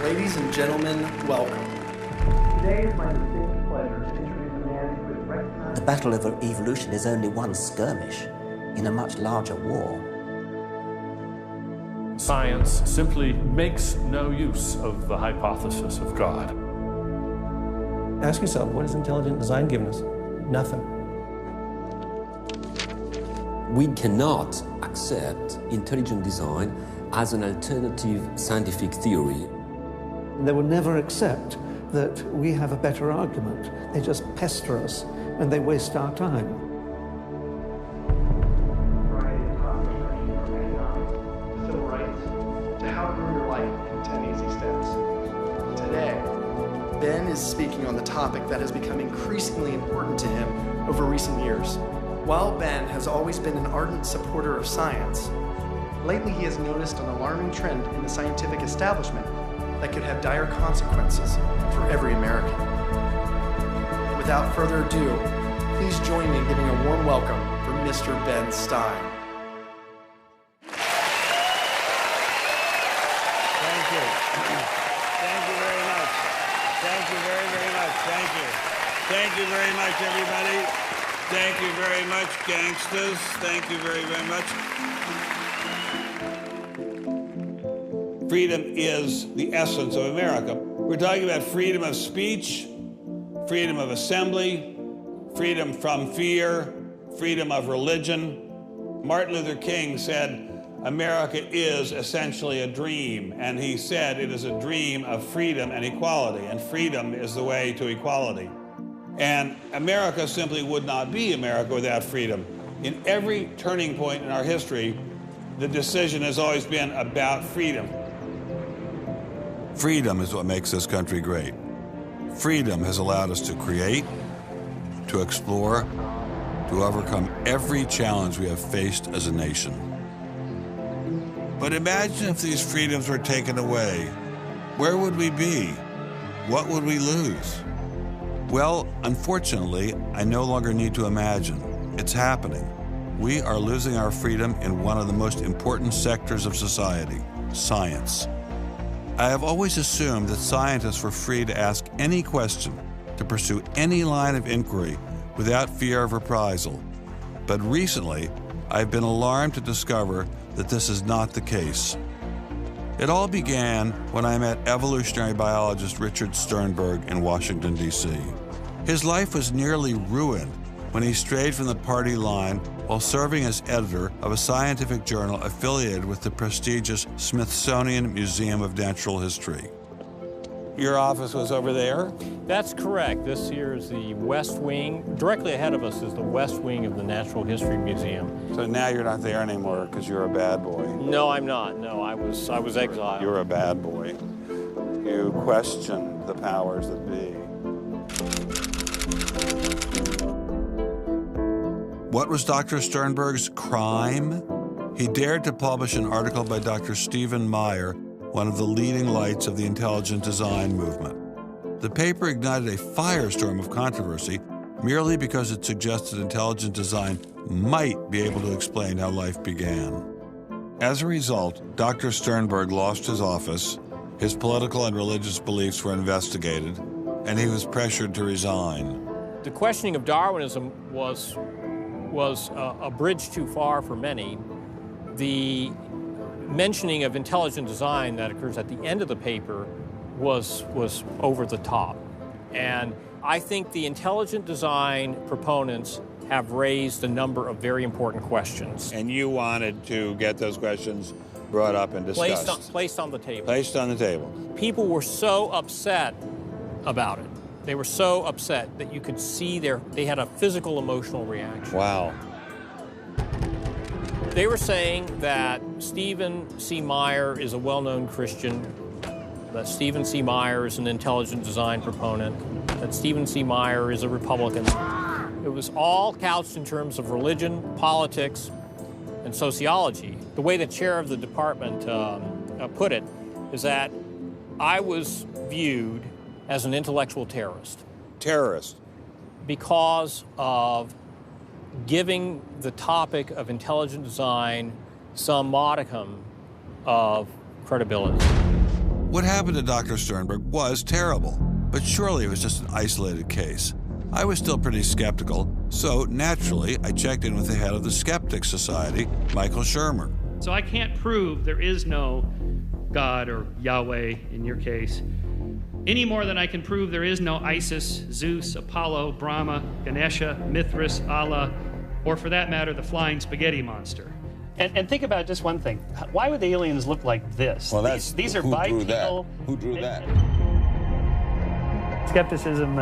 Ladies and gentlemen, welcome. Today is my distinct pleasure to introduce a man who is recognized. The battle of evolution is only one skirmish in a much larger war. Science simply makes no use of the hypothesis of God. Ask yourself, what has intelligent design given us? Nothing. We cannot accept intelligent design as an alternative scientific theory. They will never accept that we have a better argument. They just pester us and they waste our time. Civil rights, to how to ruin your life in 10 easy steps. Today, Ben is speaking on the topic that has become increasingly important to him over recent years. While Ben has always been an ardent supporter of science, lately he has noticed an alarming trend in the scientific establishment that could have dire consequences for every American. Without further ado, please join me in giving a warm welcome for Mr. Ben Stein. Thank you. Thank you very much. Thank you very, very much. Thank you. Thank you very much, everybody. Thank you very much, gangsters. Thank you very, very much. Freedom is the essence of America. We're talking about freedom of speech, freedom of assembly, freedom from fear, freedom of religion. Martin Luther King said, America is essentially a dream, and he said it is a dream of freedom and equality, and freedom is the way to equality. And America simply would not be America without freedom. In every turning point in our history, the decision has always been about freedom. Freedom is what makes this country great. Freedom has allowed us to create, to explore, to overcome every challenge we have faced as a nation. But imagine if these freedoms were taken away. Where would we be? What would we lose? Well, unfortunately, I no longer need to imagine. It's happening. We are losing our freedom in one of the most important sectors of society, science. I have always assumed that scientists were free to ask any question, to pursue any line of inquiry without fear of reprisal. But recently, I've been alarmed to discover that this is not the case. It all began when I met evolutionary biologist Richard Sternberg in Washington, D.C. His life was nearly ruined when he strayed from the party line while serving as editor of a scientific journal affiliated with the prestigious Smithsonian Museum of Natural History. Your office was over there? That's correct. This here is the West Wing. Directly ahead of us is the West Wing of the Natural History Museum. So now you're not there anymore because you're a bad boy. No, I'm not. No, I was exiled. You're a bad boy. You questioned the powers that be. What was Dr. Sternberg's crime? He dared to publish an article by Dr. Stephen Meyer, one of the leading lights of the intelligent design movement. The paper ignited a firestorm of controversy merely because it suggested intelligent design might be able to explain how life began. As a result, Dr. Sternberg lost his office, his political and religious beliefs were investigated, and he was pressured to resign. The questioning of Darwinism was a bridge too far for many. The mentioning of intelligent design that occurs at the end of the paper was over the top. And I think the intelligent design proponents have raised a number of very important questions. And you wanted to get those questions brought up and discussed. Placed on the table. Placed on the table. People were so upset about it. They were so upset that you could see they had a physical, emotional reaction. Wow. They were saying that Stephen C. Meyer is a well-known Christian, that Stephen C. Meyer is an intelligent design proponent, that Stephen C. Meyer is a Republican. It was all couched in terms of religion, politics, and sociology. The way the chair of the department put it is that I was viewed as an intellectual terrorist. Terrorist? Because of giving the topic of intelligent design some modicum of credibility. What happened to Dr. Sternberg was terrible, but surely it was just an isolated case. I was still pretty skeptical, so naturally I checked in with the head of the Skeptics Society, Michael Shermer. So I can't prove there is no God or Yahweh in your case, any more than I can prove there is no Isis, Zeus, Apollo, Brahma, Ganesha, Mithras, Allah, or for that matter, the flying spaghetti monster. And think about just one thing. Why would the aliens look like this? Well, these are bipedal. Who drew that? Skepticism,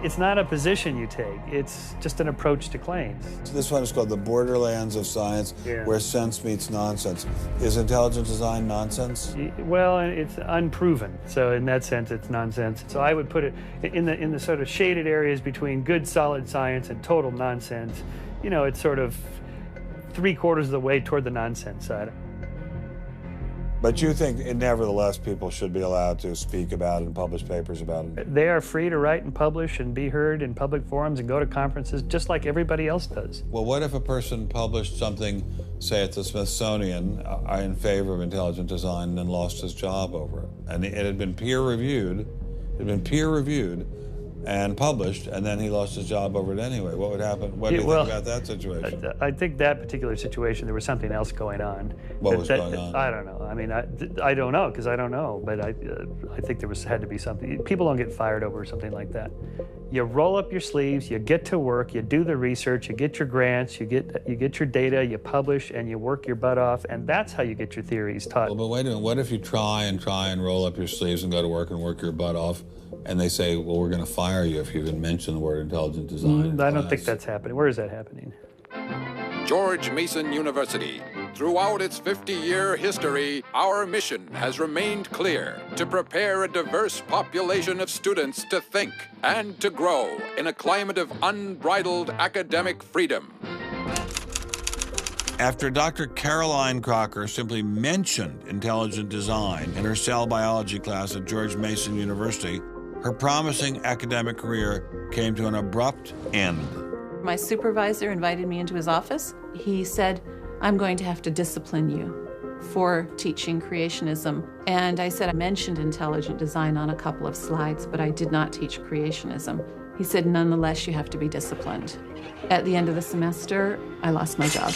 it's not a position you take. It's just an approach to claims. This one is called the borderlands of science, where sense meets nonsense. Is intelligent design nonsense? Well, it's unproven. So in that sense, it's nonsense. So I would put it in the sort of shaded areas between good, solid science and total nonsense. You know, it's sort of 3/4 of the way toward the nonsense side. But you think, nevertheless, people should be allowed to speak about it and publish papers about it? They are free to write and publish and be heard in public forums and go to conferences just like everybody else does. Well, what if a person published something, say at the Smithsonian, in favor of intelligent design and then lost his job over it? And it had been peer-reviewed, and published, and then he lost his job over it anyway. What would happen? What do you think about that situation? I think that particular situation, there was something else going on. What was going on? I don't know. I mean, I don't know, because I don't know, but I think there had to be something. People don't get fired over something like that. You roll up your sleeves, you get to work, you do the research, you get your grants, you get your data, you publish, and you work your butt off, and that's how you get your theories taught. Well, but wait a minute. What if you try and roll up your sleeves and go to work and work your butt off, and they say, well, we're going to fire you if you even mention the word intelligent design? I don't think that's happening. Where is that happening? George Mason University. Throughout its 50-year history, our mission has remained clear: to prepare a diverse population of students to think and to grow in a climate of unbridled academic freedom. After Dr. Caroline Crocker simply mentioned intelligent design in her cell biology class at George Mason University, her promising academic career came to an abrupt end. My supervisor invited me into his office. He said, "I'm going to have to discipline you for teaching creationism." And I said, I mentioned intelligent design on a couple of slides, but I did not teach creationism. He said, "Nonetheless, you have to be disciplined." At the end of the semester, I lost my job.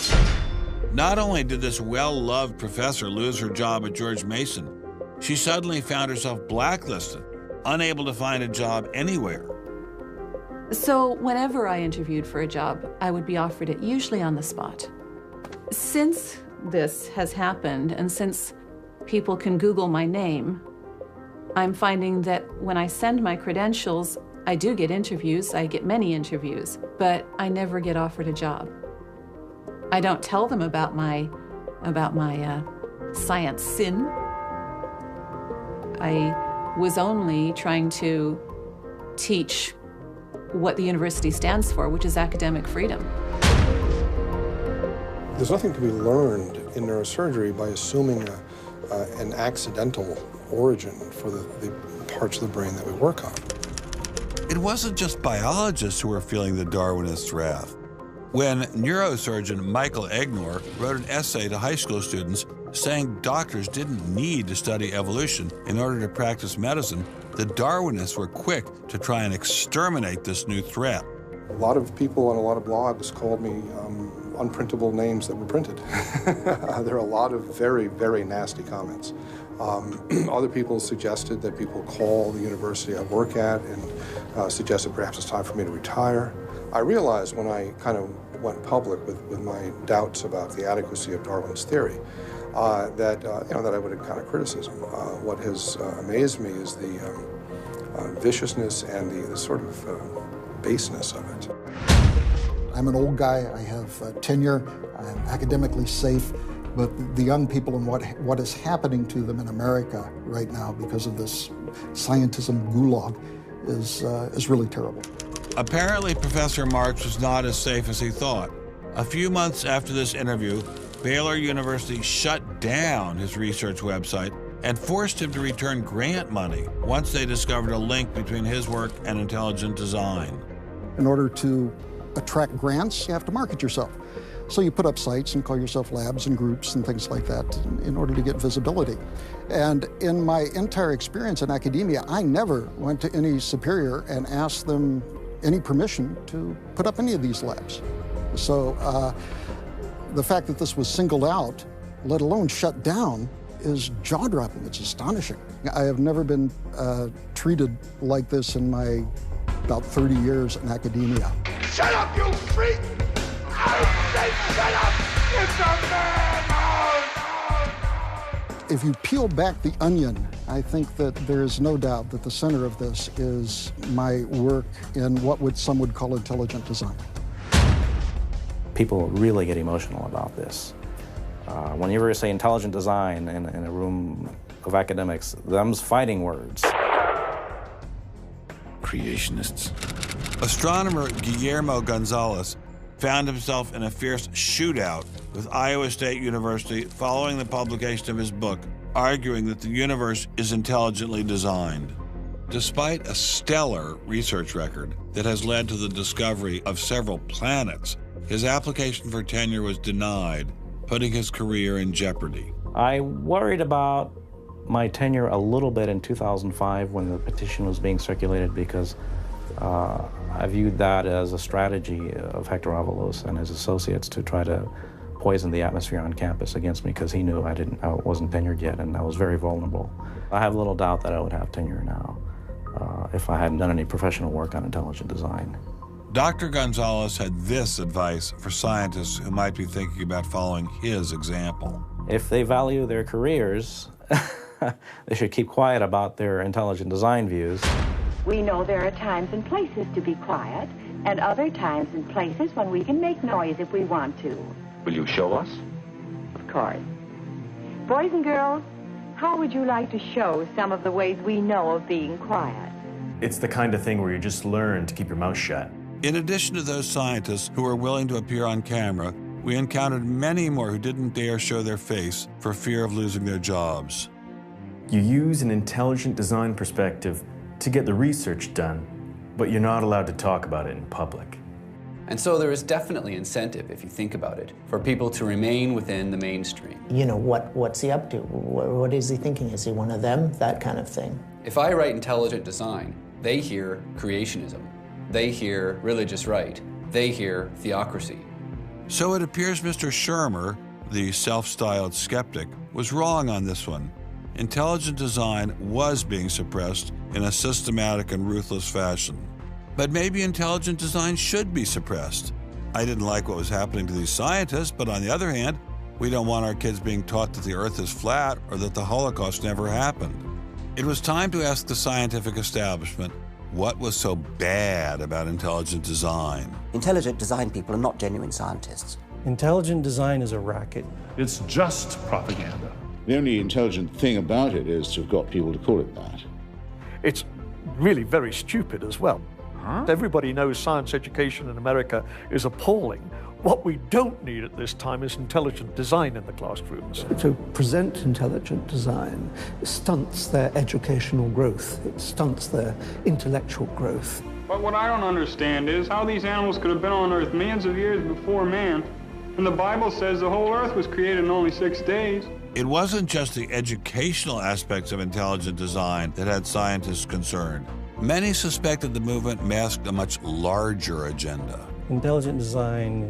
Not only did this well-loved professor lose her job at George Mason, she suddenly found herself blacklisted, unable to find a job anywhere. So whenever I interviewed for a job, I would be offered it, usually on the spot. Since this has happened, and since people can Google my name, I'm finding that when I send my credentials, I do get interviews, I get many interviews, but I never get offered a job. I don't tell them about my science sin. I was only trying to teach what the university stands for, which is academic freedom. There's nothing to be learned in neurosurgery by assuming an accidental origin for the parts of the brain that we work on. It wasn't just biologists who were feeling the Darwinist wrath. When neurosurgeon Michael Egnor wrote an essay to high school students saying doctors didn't need to study evolution in order to practice medicine, the Darwinists were quick to try and exterminate this new threat. A lot of people on a lot of blogs called me unprintable names that were printed. There are a lot of very, very nasty comments. Other people suggested that people call the university I work at and suggested perhaps it's time for me to retire. I realized when I kind of went public with my doubts about the adequacy of Darwin's theory that I would encounter criticism. What has amazed me is the viciousness and the sort of baseness of it. I'm an old guy, I have tenure, I'm academically safe, but the young people and what is happening to them in America right now because of this scientism gulag is really terrible. Apparently, Professor Marks was not as safe as he thought. A few months after this interview, Baylor University shut down his research website and forced him to return grant money once they discovered a link between his work and intelligent design. In order to attract grants, you have to market yourself. So you put up sites and call yourself labs and groups and things like that in order to get visibility. And in my entire experience in academia, I never went to any superior and asked them any permission to put up any of these labs. So the fact that this was singled out, let alone shut down, is jaw-dropping. It's astonishing. I have never been treated like this in my about 30 years in academia. Shut up, you freak! I say shut up! It's a madhouse! If you peel back the onion, I think that there is no doubt that the center of this is my work in what some would call intelligent design. People really get emotional about this. Whenever you say intelligent design in a room of academics, them's fighting words. Creationists. Astronomer Guillermo Gonzalez found himself in a fierce shootout with Iowa State University following the publication of his book, arguing that the universe is intelligently designed. Despite a stellar research record that has led to the discovery of several planets, his application for tenure was denied, putting his career in jeopardy. I worried about my tenure a little bit in 2005 when the petition was being circulated because I viewed that as a strategy of Hector Avalos and his associates to try to poison the atmosphere on campus against me because he knew I wasn't tenured yet and I was very vulnerable. I have little doubt that I would have tenure now if I hadn't done any professional work on intelligent design. Dr. Gonzalez had this advice for scientists who might be thinking about following his example. If they value their careers, they should keep quiet about their intelligent design views. We know there are times and places to be quiet, and other times and places when we can make noise if we want to. Will you show us? Of course. Boys and girls, how would you like to show some of the ways we know of being quiet? It's the kind of thing where you just learn to keep your mouth shut. In addition to those scientists who were willing to appear on camera, we encountered many more who didn't dare show their face for fear of losing their jobs. You use an intelligent design perspective to get the research done, but you're not allowed to talk about it in public. And so there is definitely incentive, if you think about it, for people to remain within the mainstream. You know, what's he up to? What is he thinking? Is he one of them? That kind of thing. If I write intelligent design, they hear creationism. They hear religious right. They hear theocracy. So it appears Mr. Shermer, the self-styled skeptic, was wrong on this one. Intelligent design was being suppressed in a systematic and ruthless fashion. But maybe intelligent design should be suppressed. I didn't like what was happening to these scientists, but on the other hand, we don't want our kids being taught that the Earth is flat or that the Holocaust never happened. It was time to ask the scientific establishment what was so bad about intelligent design. Intelligent design people are not genuine scientists. Intelligent design is a racket. It's just propaganda. The only intelligent thing about it is to have got people to call it that. It's really very stupid as well. Everybody knows science education in America is appalling. What we don't need at this time is intelligent design in the classrooms. To present intelligent design stunts their educational growth. It stunts their intellectual growth. But what I don't understand is how these animals could have been on Earth millions of years before man. And the Bible says the whole Earth was created in only 6 days. It wasn't just the educational aspects of intelligent design that had scientists concerned. Many suspected the movement masked a much larger agenda. Intelligent design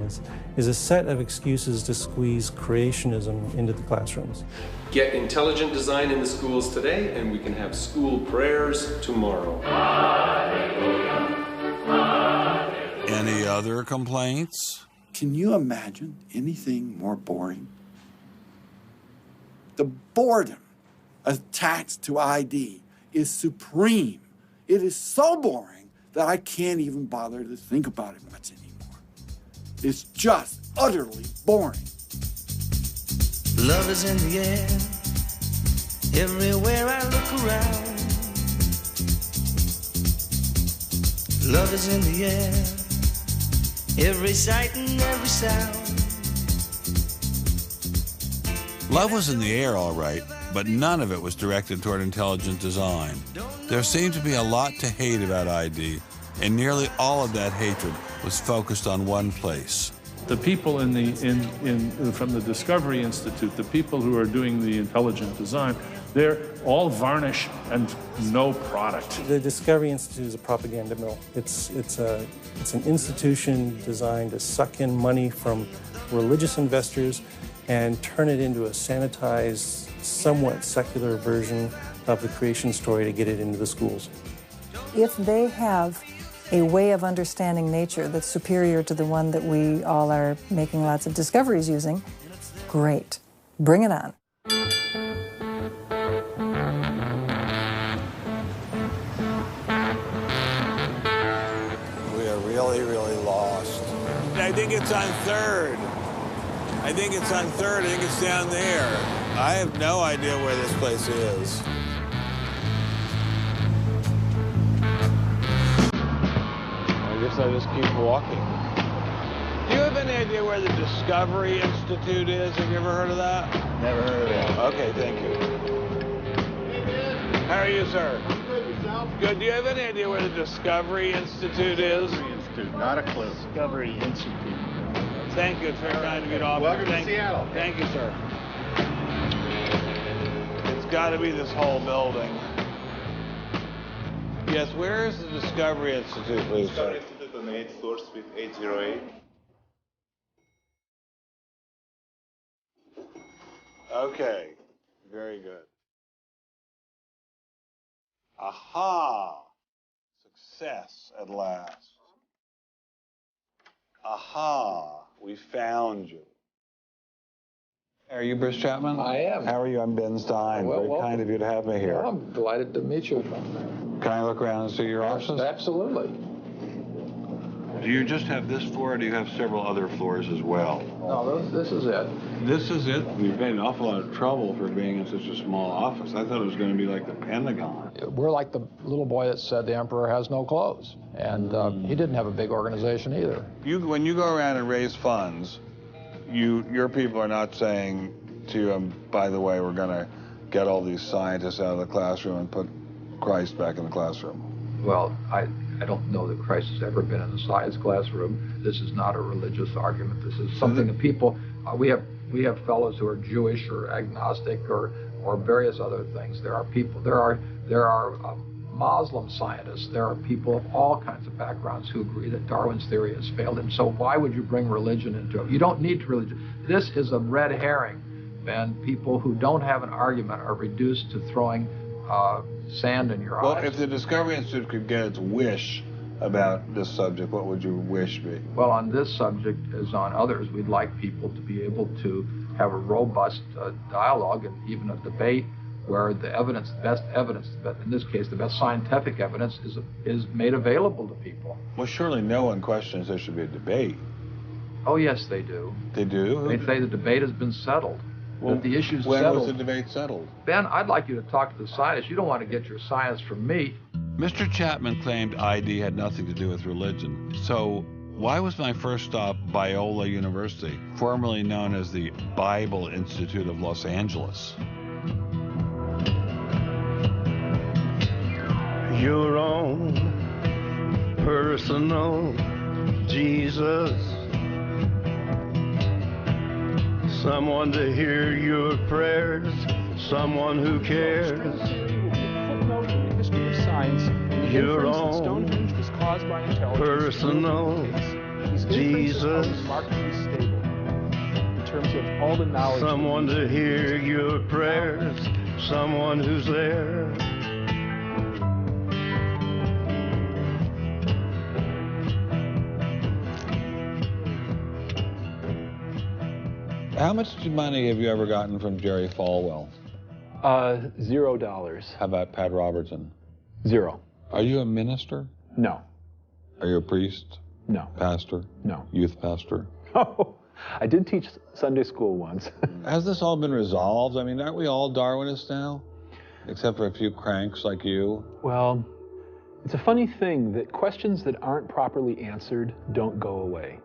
is a set of excuses to squeeze creationism into the classrooms. Get intelligent design in the schools today, and we can have school prayers tomorrow. Any other complaints? Can you imagine anything more boring? The boredom attached to ID is supreme. It is so boring that I can't even bother to think about it much anymore. It's just utterly boring. Love is in the air, everywhere I look around. Love is in the air, every sight and every sound. Love was in the air, all right, but none of it was directed toward intelligent design. There seemed to be a lot to hate about ID, and nearly all of that hatred was focused on one place. The people from the Discovery Institute, the people who are doing the intelligent design, they're all varnish and no product. The Discovery Institute is a propaganda mill. It's an institution designed to suck in money from religious investors and turn it into a sanitized, somewhat secular version of the creation story to get it into the schools. If they have a way of understanding nature that's superior to the one that we all are making lots of discoveries using, great. Bring it on. We are really, really lost. I think it's on 3rd. I think it's on 3rd. I think it's down there. I have no idea where this place is. I just keep walking. Do you have any idea where the Discovery Institute is? Have you ever heard of that? Never heard of it. Okay, thank you. How are you, sir? I'm good. Yourself? Good. Do you have any idea where the Discovery Institute is? Discovery Institute. Not a clue. Discovery Institute. Thank you. It's very kind of you to offer. Welcome to Seattle. Thank you, sir. It's got to be this whole building. Yes, where is the Discovery Institute, please? Discovery Institute on the 8th floor, suite 808. Okay, very good. Aha! Success at last. Aha! We found you. Are you Bruce Chapman? I am. How are you? I'm Ben Stein. Well, very kind of you to have me here. Well, I'm delighted to meet you. Can I look around and see your offices? Absolutely. Do you just have this floor, or do you have several other floors as well? No, this is it. This is it? You've made an awful lot of trouble for being in such a small office. I thought it was going to be like the Pentagon. We're like the little boy that said the emperor has no clothes. And he didn't have a big organization either. When you go around and raise funds, your people are not saying to you, by the way, we're going to get all these scientists out of the classroom and put Christ back in the classroom. Well, I don't know that Christ has ever been in the science classroom. This is not a religious argument. This is something that people, we have fellows who are Jewish or agnostic or various other things. There are people, there are Muslim scientists. There are people of all kinds of backgrounds who agree that Darwin's theory has failed. And so why would you bring religion into it? You don't need religion. This is a red herring, Ben. People who don't have an argument are reduced to throwing sand in your eyes. Well, if the Discovery Institute could get its wish about this subject, what would your wish be? Well, on this subject, as on others, we'd like people to be able to have a robust dialogue and even a debate where the evidence, the best evidence, but in this case, the best scientific evidence is made available to people. Well, surely no one questions there should be a debate. Oh, yes, they do. They do? They say the debate has been settled. Well, that the issue's when settled. was the debate settled? Ben, I'd like you to talk to the scientists. You don't want to get your science from me. Mr. Chapman claimed ID had nothing to do with religion. So why was my first stop Biola University, formerly known as the Bible Institute of Los Angeles? Your own personal Jesus, someone to hear your prayers, someone who cares. Footnote in the history of science, the your inference that own Stonehenge was caused by intelligence. personal Jesus, Remarkably stable in terms of all the knowledge. someone to hear your prayers, someone who's there. How much money have you ever gotten from Jerry Falwell? $0. How about Pat Robertson? 0. Are you a minister? No. Are you a priest? No. Pastor? No. Youth pastor? Oh, I did teach Sunday school once. Has this all been resolved? I mean, aren't we all Darwinists now? Except for a few cranks like you? Well, it's a funny thing that questions that aren't properly answered don't go away.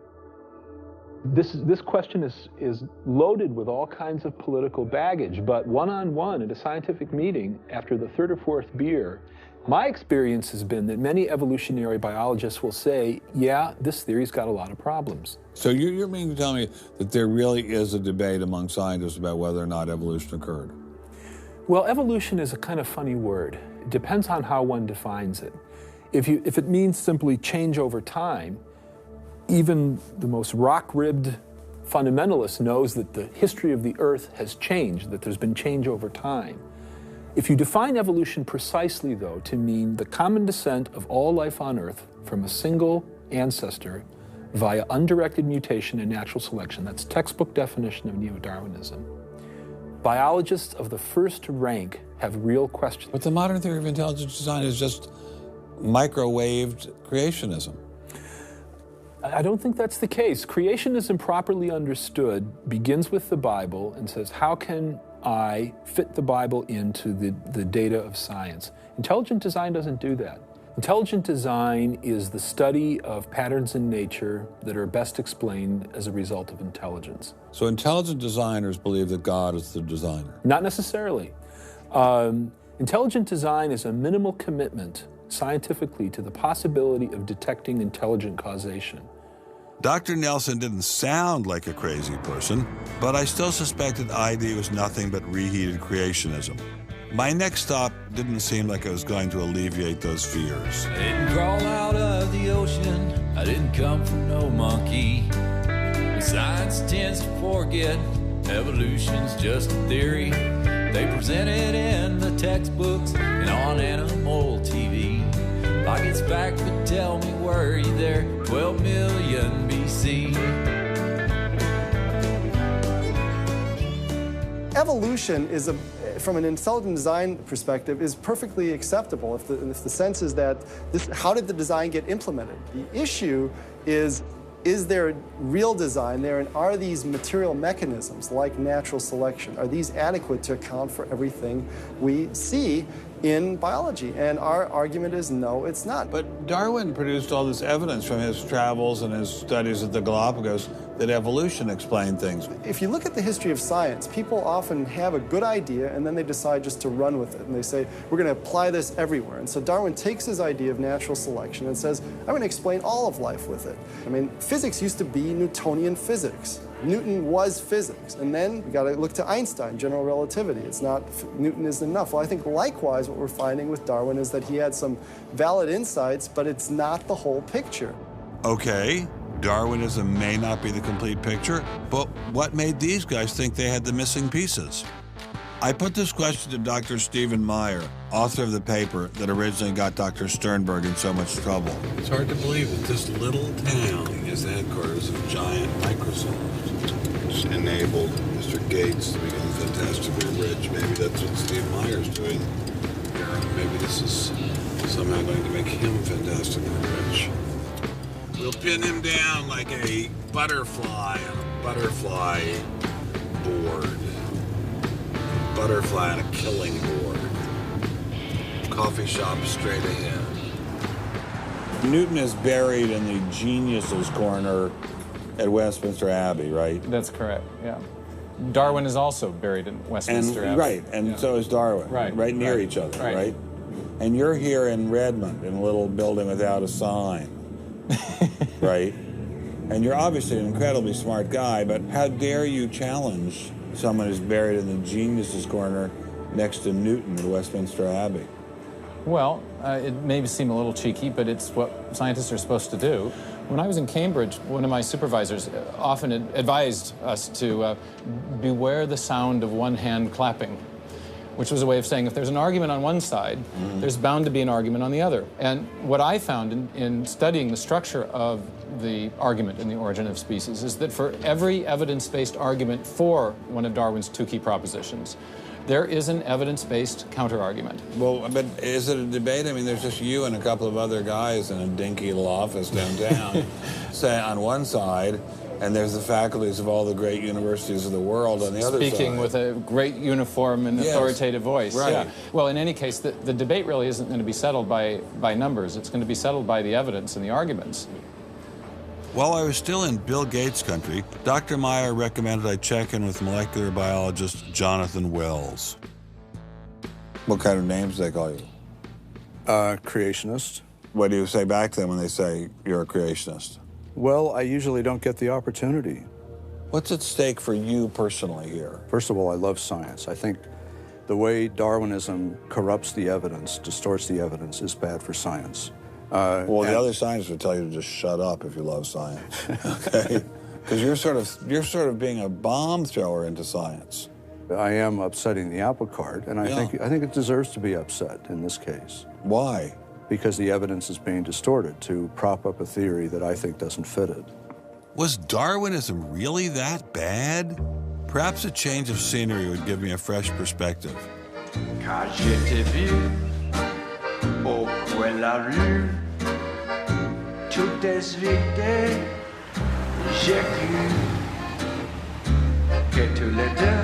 This question is loaded with all kinds of political baggage, but one-on-one at a scientific meeting after the third or fourth beer, my experience has been that many evolutionary biologists will say, yeah, this theory's got a lot of problems. So you're meaning to tell me that there really is a debate among scientists about whether or not evolution occurred? Well, evolution is a kind of funny word. It depends on how one defines it. If it means simply change over time, even the most rock-ribbed fundamentalist knows that the history of the Earth has changed, that there's been change over time. If you define evolution precisely, though, to mean the common descent of all life on Earth from a single ancestor via undirected mutation and natural selection, that's textbook definition of neo-Darwinism, biologists of the first rank have real questions. But the modern theory of intelligent design is just microwaved creationism. I don't think that's the case. Creationism, properly understood, begins with the Bible and says, how can I fit the Bible into the data of science? Intelligent design doesn't do that. Intelligent design is the study of patterns in nature that are best explained as a result of intelligence. So intelligent designers believe that God is the designer? Not necessarily. Intelligent design is a minimal commitment scientifically to the possibility of detecting intelligent causation. Dr. Nelson didn't sound like a crazy person, but I still suspected ID was nothing but reheated creationism. My next stop didn't seem like it was going to alleviate those fears. I didn't crawl out of the ocean, I didn't come from no monkey. But science tends to forget evolution's just a theory. They present it in the textbooks and on animal TV. Like it's fact, but tell me, were you there 12 million BC? Evolution is from an intelligent design perspective, is perfectly acceptable if the sense is that how did the design get implemented? The issue is there real design there, and are these material mechanisms like natural selection, are these adequate to account for everything we see in biology? And our argument is no, it's not. But Darwin produced all this evidence from his travels and his studies at the Galapagos that evolution explained things. If you look at the history of science, people often have a good idea and then they decide just to run with it. And they say, we're going to apply this everywhere. And so Darwin takes his idea of natural selection and says, I'm going to explain all of life with it. I mean, physics used to be Newtonian physics. Newton was physics. And then we got to look to Einstein, general relativity. It's not, Newton isn't enough. Well, I think likewise what we're finding with Darwin is that he had some valid insights, but it's not the whole picture. Okay, Darwinism may not be the complete picture, but what made these guys think they had the missing pieces? I put this question to Dr. Stephen Meyer, author of the paper that originally got Dr. Sternberg in so much trouble. It's hard to believe that this little town is the headquarters of giant Microsoft. which enabled Mr. Gates to become fantastically rich. Maybe that's what Steve Meyer's doing here. Maybe this is somehow going to make him fantastically rich. We'll pin him down like a butterfly on a butterfly board. Butterfly on a killing board. Coffee shop straight ahead. Newton is buried in the geniuses corner at Westminster Abbey, right? That's correct, yeah. Darwin is also buried in Westminster Abbey. Right, and so is Darwin. Right near each other, right? And you're here in Redmond in a little building without a sign, right? And you're obviously an incredibly smart guy, but how dare you challenge someone who's buried in the geniuses corner next to Newton at Westminster Abbey? Well, it may seem a little cheeky, but it's what scientists are supposed to do. When I was in Cambridge, one of my supervisors often advised us to beware the sound of one hand clapping, which was a way of saying if there's an argument on one side, there's bound to be an argument on the other. And what I found in studying the structure of the argument in The Origin of Species is that for every evidence-based argument for one of Darwin's two key propositions, there is an evidence-based counter-argument. Well, but is it a debate? I mean, there's just you and a couple of other guys in a dinky little office downtown, say on one side, and there's the faculties of all the great universities of the world on the other side. Speaking with a great uniform and authoritative voice. Right. Yeah. Well, in any case, the debate really isn't going to be settled by numbers. It's going to be settled by the evidence and the arguments. While I was still in Bill Gates country, Dr. Meyer recommended I check in with molecular biologist Jonathan Wells. What kind of names do they call you? Creationist. What do you say back to them when they say you're a creationist? Well, I usually don't get the opportunity. What's at stake for you personally here? First of all, I love science. I think the way Darwinism corrupts the evidence, distorts the evidence, is bad for science. Well, the other scientists would tell you to just shut up if you love science, okay? Because you're sort of being a bomb thrower into science. I am upsetting the apple cart, and I think it deserves to be upset in this case. Why? Because the evidence is being distorted to prop up a theory that I think doesn't fit it. Was Darwinism really that bad? Perhaps a change of scenery would give me a fresh perspective. Quand je t'ai vu au coin de la rue, tout est vide, j'ai cru que tous les deux,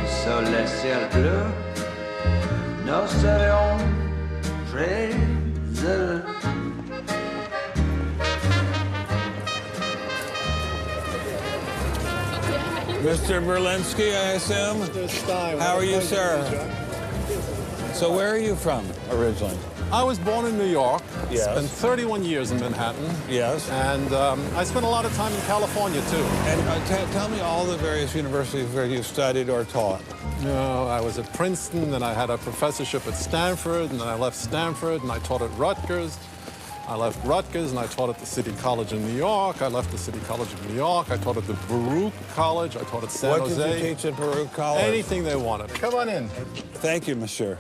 sous le ciel bleu, nous serions très heureux. Mr. Berlinski, I assume? Mr. Stein. How are you, sir? So where are you from originally? I was born in New York. Yes. Spent 31 years in Manhattan. Yes. And I spent a lot of time in California, too. And tell me all the various universities where you studied or taught. No, I was at Princeton, then I had a professorship at Stanford, and then I left Stanford, and I taught at Rutgers. I left Rutgers, and I taught at the City College in New York. I left the City College of New York. I taught at the Baruch College. I taught at San Jose. What did you teach at Baruch College? Anything they wanted. Come on in. Thank you, monsieur.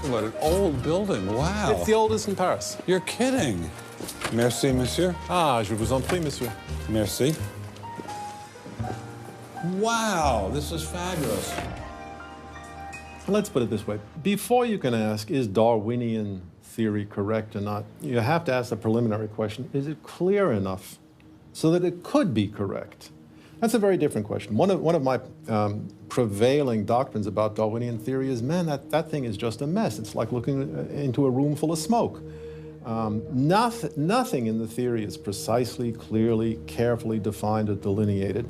What an old building. Wow. It's the oldest in Paris. You're kidding. Merci, monsieur. Ah, je vous en prie, monsieur. Merci. Wow, this is fabulous. Let's put it this way. Before you can ask, is Darwinian theory correct or not, you have to ask the preliminary question, is it clear enough so that it could be correct? That's a very different question. One of my prevailing doctrines about Darwinian theory is, man, that thing is just a mess. It's like looking into a room full of smoke. Nothing in the theory is precisely, clearly, carefully defined or delineated.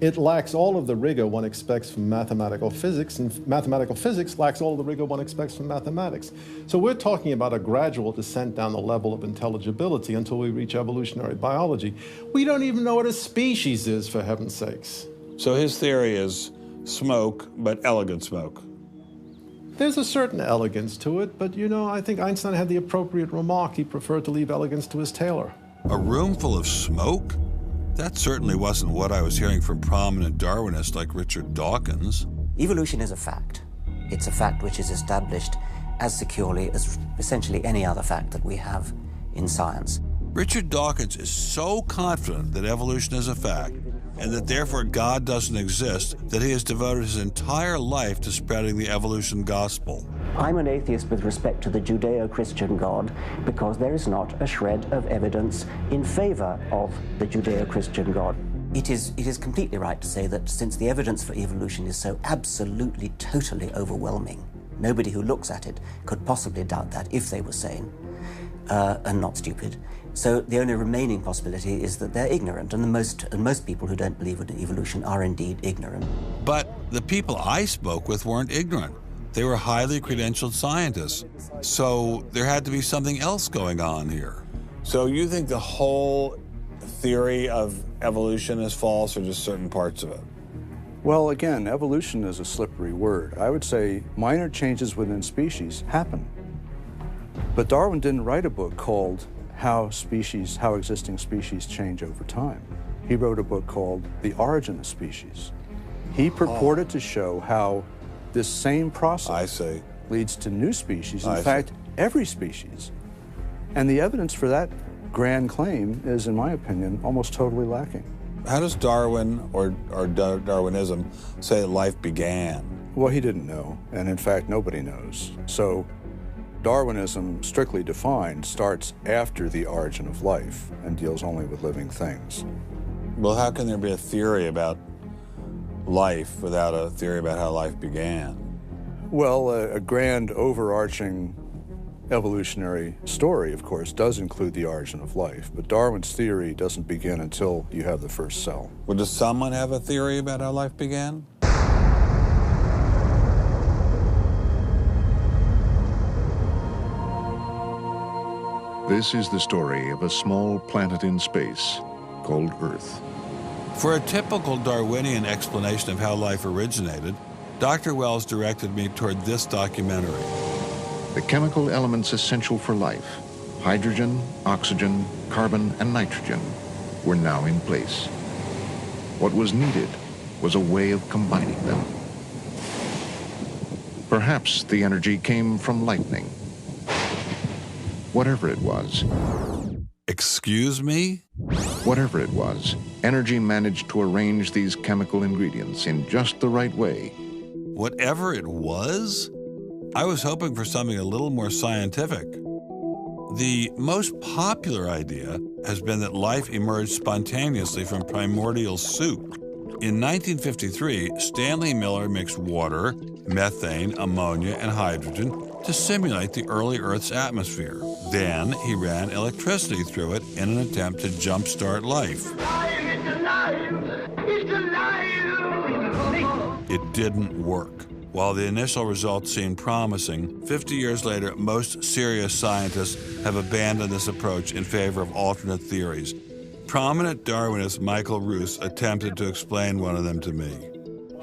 It lacks all of the rigor one expects from mathematical physics, and mathematical physics lacks all of the rigor one expects from mathematics. So we're talking about a gradual descent down the level of intelligibility until we reach evolutionary biology. We don't even know what a species is, for heaven's sakes. So his theory is smoke, but elegant smoke. There's a certain elegance to it, but you know, I think Einstein had the appropriate remark. He preferred to leave elegance to his tailor. A room full of smoke? That certainly wasn't what I was hearing from prominent Darwinists like Richard Dawkins. Evolution is a fact. It's a fact which is established as securely as essentially any other fact that we have in science. Richard Dawkins is so confident that evolution is a fact and that therefore God doesn't exist that he has devoted his entire life to spreading the evolution gospel. I'm an atheist with respect to the Judeo-Christian God because there is not a shred of evidence in favor of the Judeo-Christian God. It is completely right to say that since the evidence for evolution is so absolutely, totally overwhelming, nobody who looks at it could possibly doubt that if they were sane and not stupid. So the only remaining possibility is that they're ignorant, and most people who don't believe in evolution are indeed ignorant. But the people I spoke with weren't ignorant. They were highly credentialed scientists. So there had to be something else going on here. So you think the whole theory of evolution is false, or just certain parts of it? Well, again, evolution is a slippery word. I would say minor changes within species happen. But Darwin didn't write a book called how existing species change over time. He wrote a book called The Origin of Species. He purported to show how this same process leads to new species, in fact, every species. And the evidence for that grand claim is, in my opinion, almost totally lacking. How does Darwin or Darwinism say that life began? Well, he didn't know, and in fact, nobody knows. So Darwinism, strictly defined, starts after the origin of life and deals only with living things. Well, how can there be a theory about life without a theory about how life began? Well, a grand overarching evolutionary story, of course, does include the origin of life, but Darwin's theory doesn't begin until you have the first cell. Well, does someone have a theory about how life began? This is the story of a small planet in space called Earth. For a typical Darwinian explanation of how life originated, Dr. Wells directed me toward this documentary. The chemical elements essential for life, hydrogen, oxygen, carbon, and nitrogen, were now in place. What was needed was a way of combining them. Perhaps the energy came from lightning. Whatever it was. Excuse me? Whatever it was, energy managed to arrange these chemical ingredients in just the right way. Whatever it was? I was hoping for something a little more scientific. The most popular idea has been that life emerged spontaneously from primordial soup. In 1953, Stanley Miller mixed water, methane, ammonia, and hydrogen to simulate the early Earth's atmosphere. Then he ran electricity through it in an attempt to jumpstart life. It's alive! It's alive! It didn't work. While the initial results seemed promising, 50 years later, most serious scientists have abandoned this approach in favor of alternate theories. Prominent Darwinist Michael Roos attempted to explain one of them to me.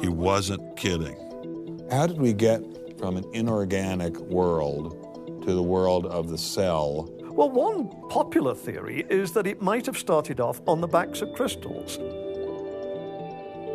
He wasn't kidding. How did we get from an inorganic world to the world of the cell? Well, one popular theory is that it might have started off on the backs of crystals.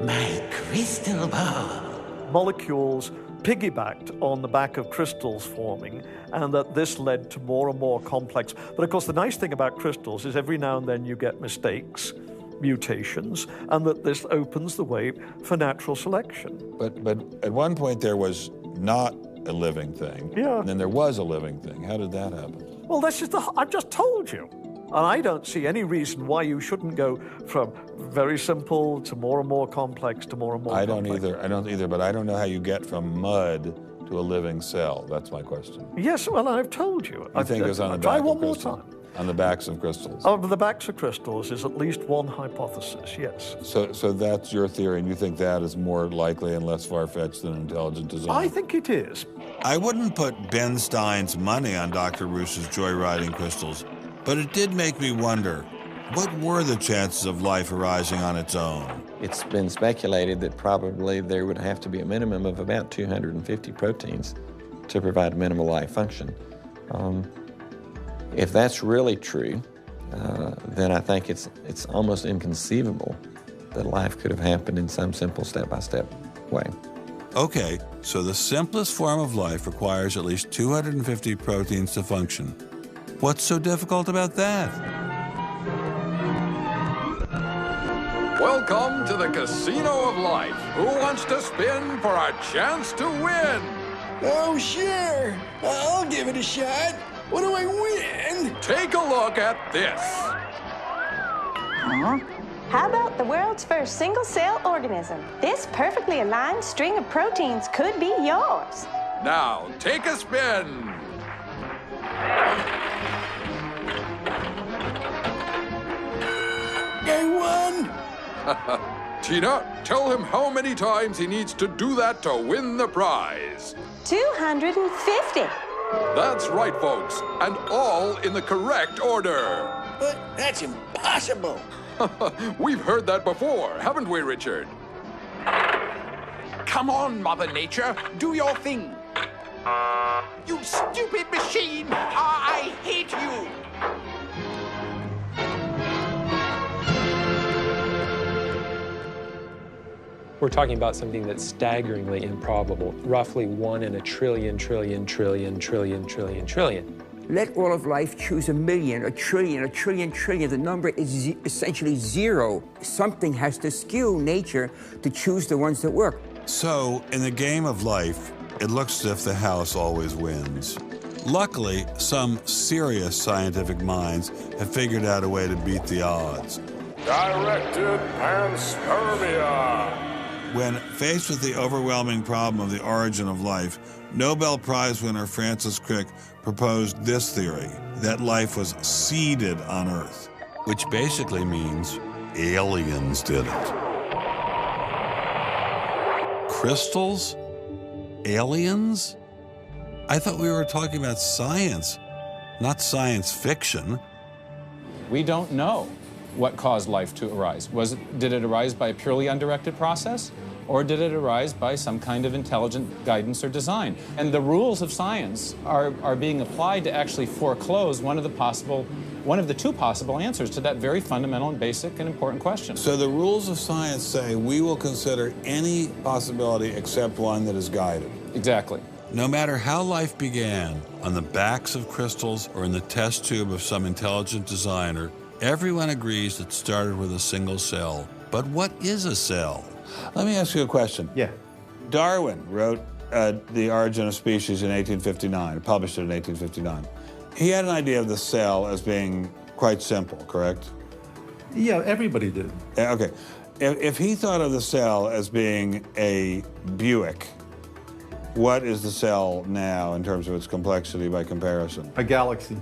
My crystal ball. Molecules piggybacked on the back of crystals forming, and that this led to more and more complex. But of course, the nice thing about crystals is every now and then you get mistakes, mutations, and that this opens the way for natural selection. But at one point there was not a living thing. Yeah. And then there was a living thing. How did that happen? Well, that's just I've just told you. And I don't see any reason why you shouldn't go from very simple to more and more complex to more and more complex. I don't either, but I don't know how you get from mud to a living cell. That's my question. Yes, well, I've told you. I think it was on the back of crystals. On the backs of crystals. On the backs of crystals is at least one hypothesis, yes. So that's your theory, and you think that is more likely and less far-fetched than intelligent design? I think it is. I wouldn't put Ben Stein's money on Dr. Roos's joyriding crystals, but it did make me wonder, what were the chances of life arising on its own? It's been speculated that probably there would have to be a minimum of about 250 proteins to provide a minimal life function. If that's really true, then I think it's almost inconceivable that life could have happened in some simple step-by-step way. Okay, so the simplest form of life requires at least 250 proteins to function. What's so difficult about that? Welcome to the Casino of Life. Who wants to spin for a chance to win? Oh, sure. I'll give it a shot. What do I win? Take a look at this. Huh? How about the world's first single-cell organism? This perfectly aligned string of proteins could be yours. Now, take a spin. I won! Tina, tell him how many times he needs to do that to win the prize. 250. That's right, folks, and all in the correct order. But that's impossible. We've heard that before, haven't we, Richard? Come on, Mother Nature, do your thing. You stupid machine! I hate you! We're talking about something that's staggeringly improbable, roughly 1 in a trillion. Let all of life choose a million, a trillion. The number is essentially zero. Something has to skew nature to choose the ones that work. So, in the game of life, it looks as if the house always wins. Luckily, some serious scientific minds have figured out a way to beat the odds. Directed panspermia. When faced with the overwhelming problem of the origin of life, Nobel Prize winner Francis Crick proposed this theory, that life was seeded on Earth, which basically means aliens did it. Crystals? Aliens? I thought we were talking about science, not science fiction. We don't know what caused life to arise. Did it arise by a purely undirected process? Or did it arise by some kind of intelligent guidance or design? And the rules of science are being applied to actually foreclose one of the two possible answers to that very fundamental and basic and important question. So the rules of science say we will consider any possibility except one that is guided. Exactly. No matter how life began, on the backs of crystals or in the test tube of some intelligent designer, everyone agrees it started with a single cell. But what is a cell? Let me ask you a question. Yeah. Darwin wrote The Origin of Species in 1859, published it in 1859. He had an idea of the cell as being quite simple, correct? Yeah, everybody did. Okay. If he thought of the cell as being a Buick, what is the cell now in terms of its complexity by comparison? A galaxy.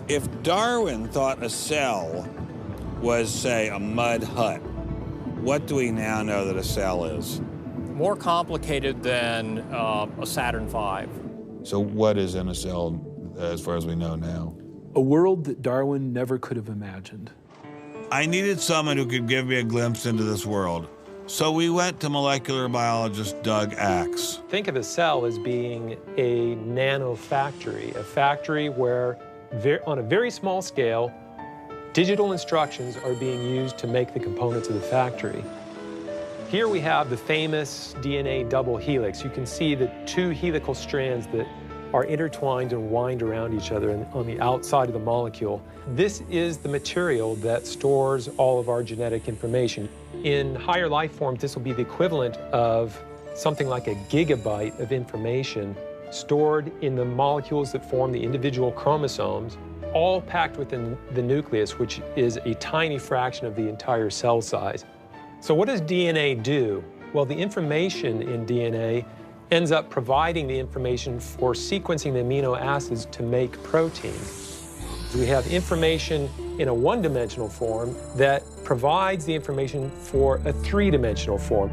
If Darwin thought a cell was, say, a mud hut, what do we now know that a cell is? More complicated than a Saturn V. So what is in a cell as far as we know now? A world that Darwin never could have imagined. I needed someone who could give me a glimpse into this world. So we went to molecular biologist Doug Axe. Think of a cell as being a nanofactory, a factory where, on a very small scale, digital instructions are being used to make the components of the factory. Here we have the famous DNA double helix. You can see the two helical strands that are intertwined and wind around each other on the outside of the molecule. This is the material that stores all of our genetic information. In higher life forms, this will be the equivalent of something like a gigabyte of information stored in the molecules that form the individual chromosomes, all packed within the nucleus, which is a tiny fraction of the entire cell size. So what does DNA do? Well, the information in DNA ends up providing the information for sequencing the amino acids to make proteins. We have information in a one-dimensional form that provides the information for a three-dimensional form.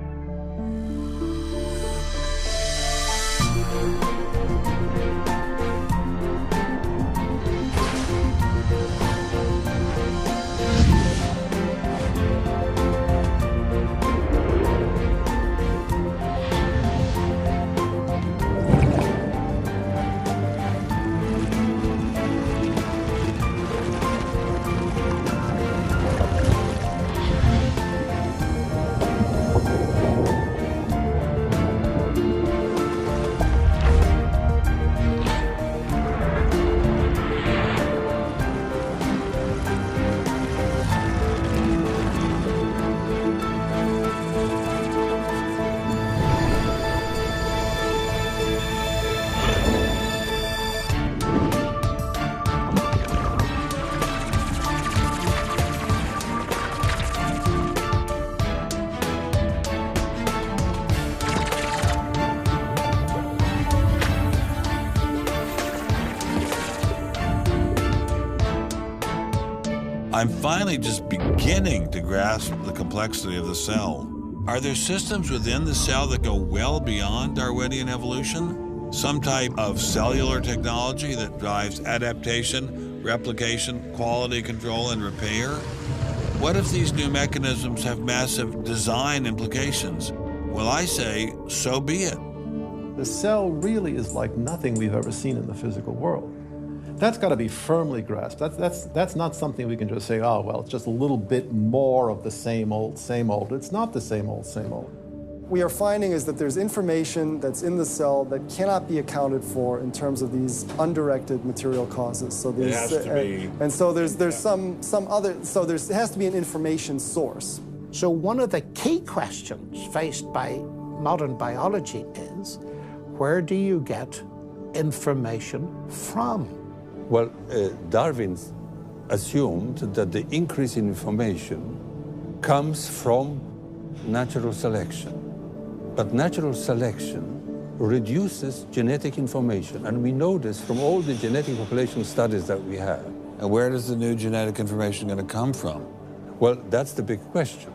I'm finally just beginning to grasp the complexity of the cell. Are there systems within the cell that go well beyond Darwinian evolution? Some type of cellular technology that drives adaptation, replication, quality control, and repair? What if these new mechanisms have massive design implications? Well, I say, so be it. The cell really is like nothing we've ever seen in the physical world. That's got to be firmly grasped. That's not something we can just say, oh, well, it's just a little bit more of the same old, same old. It's not the same old, same old. We are finding is that there's information that's in the cell that cannot be accounted for in terms of these undirected material causes. So there's, it has to be. And so there's some other, so it has to be an information source. So one of the key questions faced by modern biology is, where do you get information from? Well, Darwin assumed that the increase in information comes from natural selection. But natural selection reduces genetic information, and we know this from all the genetic population studies that we have. And where does the new genetic information going to come from? Well, that's the big question.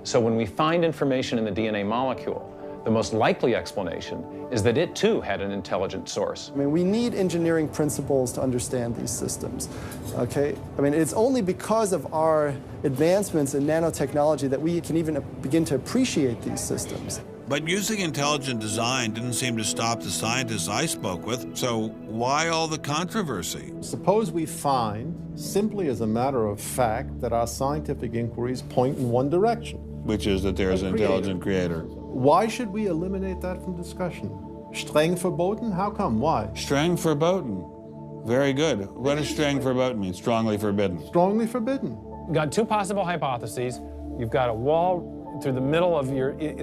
So when we find information in the DNA molecule, the most likely explanation is that it too had an intelligent source. I mean, we need engineering principles to understand these systems, okay? I mean, it's only because of our advancements in nanotechnology that we can even begin to appreciate these systems. But using intelligent design didn't seem to stop the scientists I spoke with, so why all the controversy? Suppose we find, simply as a matter of fact, that our scientific inquiries point in one direction. Which is that there is an intelligent creator. Why should we eliminate that from discussion? Streng verboten? How come? Why? Streng verboten. Very good. What does streng verboten mean? Strongly forbidden. Strongly forbidden. You've got two possible hypotheses. You've got a wall through the middle of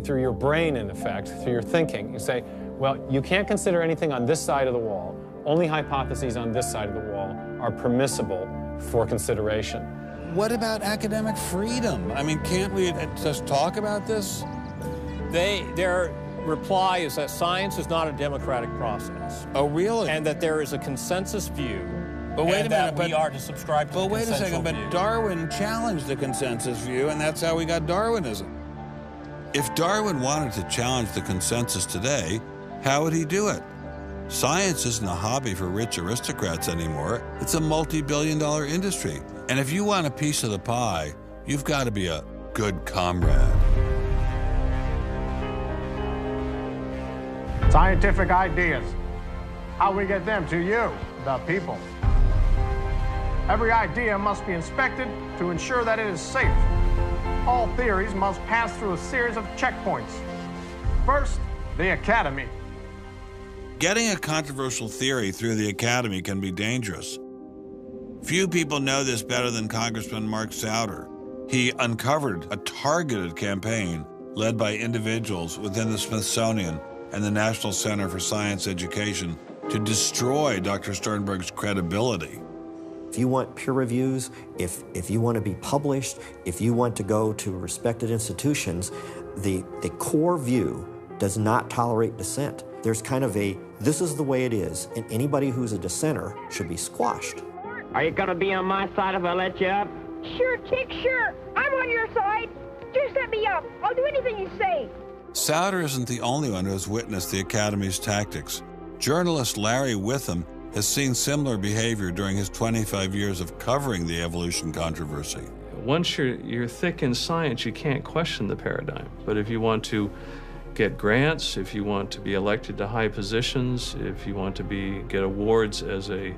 through your brain, in effect, through your thinking. You say, well, you can't consider anything on this side of the wall. Only hypotheses on this side of the wall are permissible for consideration. What about academic freedom? I mean, can't we just talk about this? Their reply is that science is not a democratic process. Oh, really? And that there is a consensus view. But wait a minute, we are to subscribe to the wait a second, view. but Darwin challenged the consensus view, and that's how we got Darwinism. If Darwin wanted to challenge the consensus today, how would he do it? Science isn't a hobby for rich aristocrats anymore. It's a multi-billion-dollar industry. And if you want a piece of the pie, you've got to be a good comrade. Scientific ideas. How we get them to you, the people. Every idea must be inspected to ensure that it is safe. All theories must pass through a series of checkpoints. First, the Academy. Getting a controversial theory through the Academy can be dangerous. Few people know this better than Congressman Mark Souder. He uncovered a targeted campaign led by individuals within the Smithsonian and the National Center for Science Education to destroy Dr. Sternberg's credibility. If you want peer reviews, if you want to be published, if you want to go to respected institutions, the core view does not tolerate dissent. There's kind of a, this is the way it is, and anybody who's a dissenter should be squashed. Are you going to be on my side if I let you up? Sure, Chick, sure. I'm on your side. Just let me up. I'll do anything you say. Souder isn't the only one who has witnessed the Academy's tactics. Journalist Larry Witham has seen similar behavior during his 25 years of covering the evolution controversy. Once you're thick in science, you can't question the paradigm. But if you want to get grants, if you want to be elected to high positions, if you want to get awards as a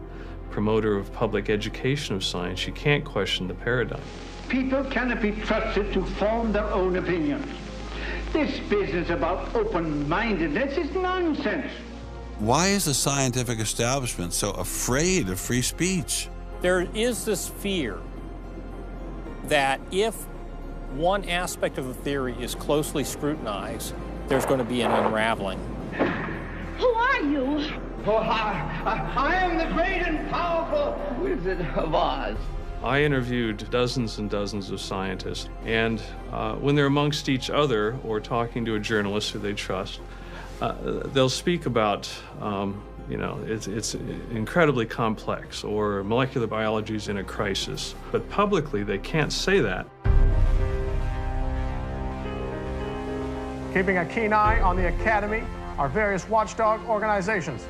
promoter of public education of science, you can't question the paradigm. People cannot be trusted to form their own opinions. This business about open-mindedness is nonsense. Why is the scientific establishment so afraid of free speech? There is this fear that if one aspect of the theory is closely scrutinized, there's going to be an unraveling. Who are you? Oh, I am the great and powerful Wizard of Oz. I interviewed dozens and dozens of scientists, and when they're amongst each other or talking to a journalist who they trust, they'll speak about You know, it's incredibly complex, or molecular biology is in a crisis. But publicly, they can't say that. Keeping a keen eye on the Academy, our various watchdog organizations.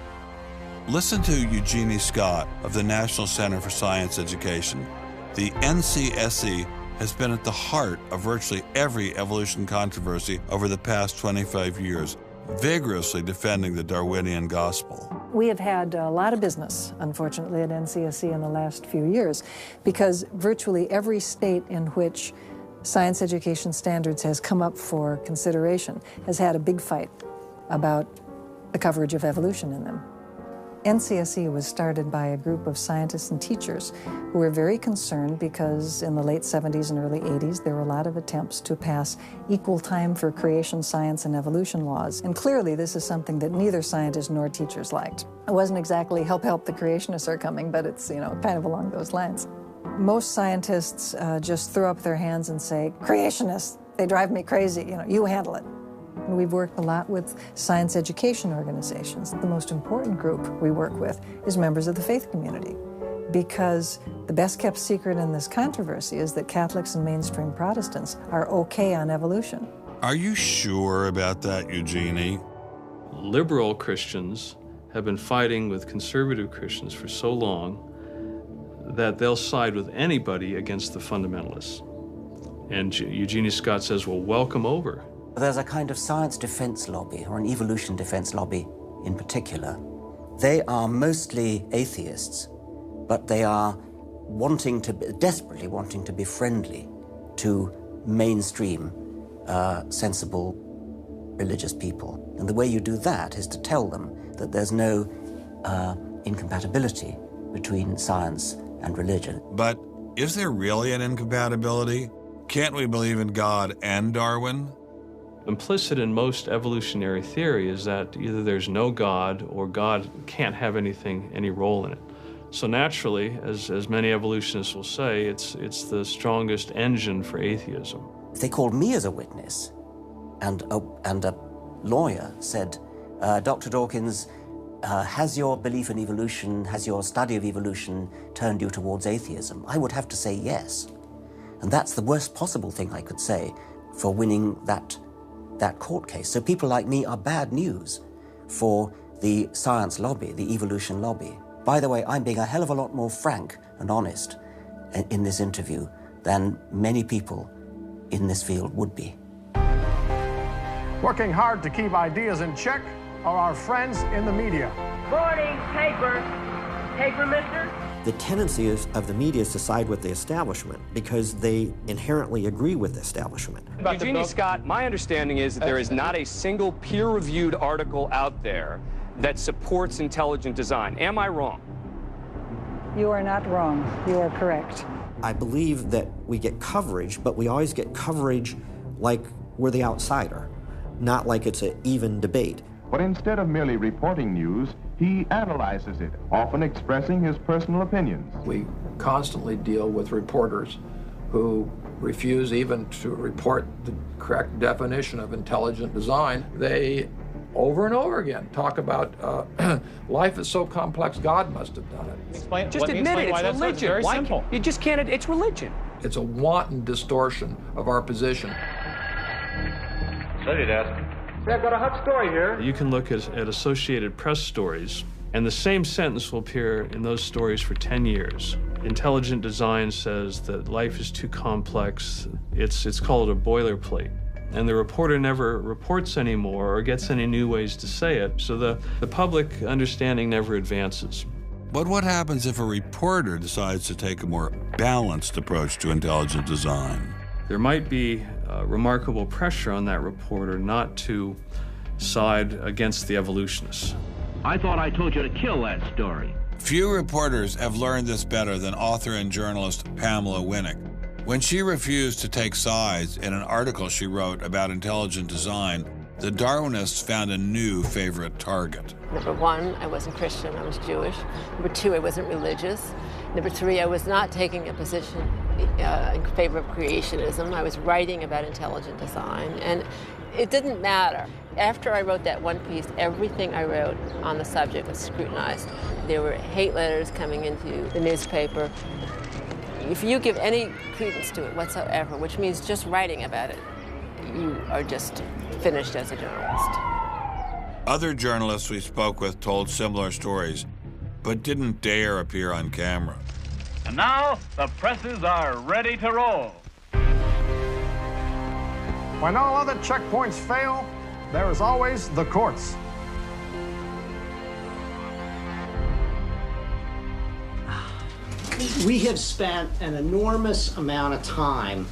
Listen to Eugenie Scott of the National Center for Science Education. The NCSE has been at the heart of virtually every evolution controversy over the past 25 years, vigorously defending the Darwinian gospel. We have had a lot of business, unfortunately, at NCSE in the last few years, because virtually every state in which science education standards has come up for consideration has had a big fight about the coverage of evolution in them. NCSE was started by a group of scientists and teachers who were very concerned because in the late 70s and early 80s there were a lot of attempts to pass equal time for creation science and evolution laws. And clearly this is something that neither scientists nor teachers liked. It wasn't exactly help the creationists are coming, but it's, you know, kind of along those lines. Most scientists just throw up their hands and say, creationists, they drive me crazy, you know, you handle it. We've worked a lot with science education organizations. The most important group we work with is members of the faith community, because the best kept secret in this controversy is that Catholics and mainstream Protestants are okay on evolution. Are you sure about that, Eugenie? Liberal Christians have been fighting with conservative Christians for so long that they'll side with anybody against the fundamentalists. And Eugenie Scott says, well, welcome over. There's a kind of science defense lobby, or an evolution defense lobby in particular. They are mostly atheists, but they are desperately wanting to be friendly to mainstream, sensible religious people. And the way you do that is to tell them that there's no incompatibility between science and religion. But is there really an incompatibility? Can't we believe in God and Darwin? Implicit in most evolutionary theory is that either there's no God or God can't have any role in it. So naturally, as many evolutionists will say, it's the strongest engine for atheism. If they called me as a witness, and a lawyer said, Dr. Dawkins, has your belief in evolution, has your study of evolution turned you towards atheism? I would have to say yes. And that's the worst possible thing I could say for winning that court case. So people like me are bad news for the science lobby, the evolution lobby. By the way, I'm being a hell of a lot more frank and honest in this interview than many people in this field would be. Working hard to keep ideas in check are our friends in the media. Morning, paper. Paper, mister? The tendency of the media is to side with the establishment because they inherently agree with the establishment. Eugenie Scott, my understanding is that there is not a single peer-reviewed article out there that supports intelligent design. Am I wrong? You are not wrong. You are correct. I believe that we get coverage, but we always get coverage like we're the outsider, not like it's an even debate. But instead of merely reporting news, he analyzes it, often expressing his personal opinions. We constantly deal with reporters who refuse even to report the correct definition of intelligent design. They, over and over again, talk about life is so complex, God must have done it. Just admit it, it's religion. Very simple. You just can't, it's religion. It's a wanton distortion of our position. So you'd ask. I've got a hot story here. You can look at Associated Press stories, and the same sentence will appear in those stories for 10 years. Intelligent design says that life is too complex. It's called a boilerplate. And the reporter never reports anymore or gets any new ways to say it, so the public understanding never advances. But what happens if a reporter decides to take a more balanced approach to intelligent design? There might be remarkable pressure on that reporter not to side against the evolutionists. I thought I told you to kill that story. Few reporters have learned this better than author and journalist Pamela Winnick. When she refused to take sides in an article she wrote about intelligent design, the Darwinists found a new favorite target. Number one, I wasn't Christian, I was Jewish. Number two, I wasn't religious. Number three, I was not taking a position in favor of creationism. I was writing about intelligent design, and it didn't matter. After I wrote that one piece, everything I wrote on the subject was scrutinized. There were hate letters coming into the newspaper. If you give any credence to it whatsoever, which means just writing about it, you are just finished as a journalist. Other journalists we spoke with told similar stories, but didn't dare appear on camera. And now, the presses are ready to roll. When all other checkpoints fail, there is always the courts. We have spent an enormous amount of time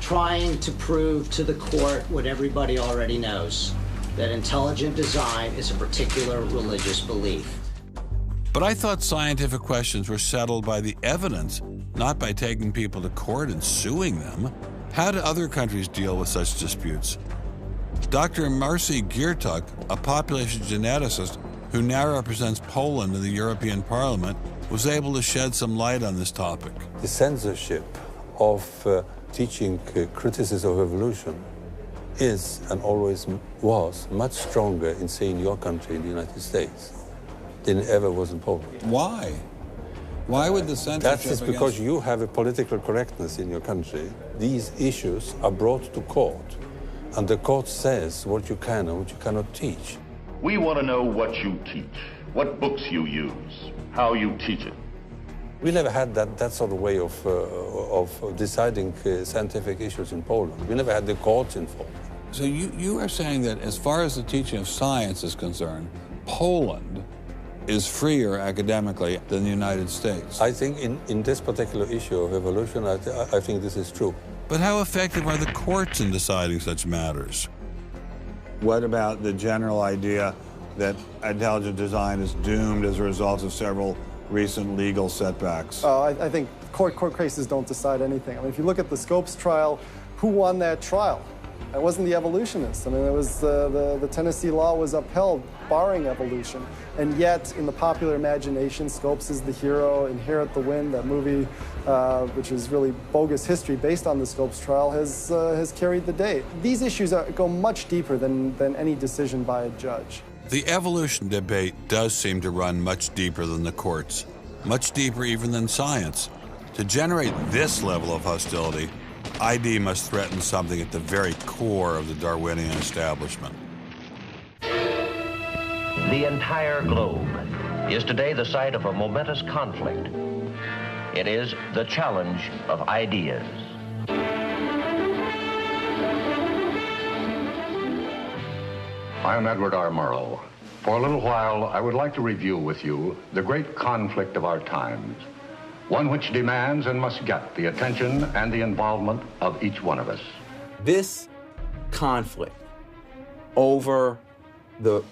trying to prove to the court what everybody already knows, that intelligent design is a particular religious belief. But I thought scientific questions were settled by the evidence, not by taking people to court and suing them. How do other countries deal with such disputes? Dr. Marcy Giertuk, a population geneticist who now represents Poland in the European Parliament, was able to shed some light on this topic. The censorship of teaching criticism of evolution is and always was much stronger in, say, in your country, in the United States, than it ever was in Poland. Why? Why would the censorship? That is because you have a political correctness in your country. These issues are brought to court, and the court says what you can and what you cannot teach. We want to know what you teach, what books you use, how you teach it. We never had that sort of way of deciding scientific issues in Poland. We never had the courts involved. So you are saying that as far as the teaching of science is concerned, Poland is freer academically than the United States? I think in this particular issue of evolution, I think this is true. But how effective are the courts in deciding such matters? What about the general idea that intelligent design is doomed as a result of several recent legal setbacks? I think court cases don't decide anything. I mean, if you look at the Scopes trial, who won that trial? It wasn't the evolutionists. I mean, it was the Tennessee law was upheld, barring evolution. And yet, in the popular imagination, Scopes is the hero. Inherit the Wind, that movie, which is really bogus history based on the Scopes trial, has carried the day. These issues go much deeper than any decision by a judge. The evolution debate does seem to run much deeper than the courts, much deeper even than science. To generate this level of hostility, ID must threaten something at the very core of the Darwinian establishment. The entire globe is today the site of a momentous conflict. It is the challenge of ideas. I'm Edward R. Murrow. For a little while, I would like to review with you the great conflict of our times, one which demands and must get the attention and the involvement of each one of us. This conflict over the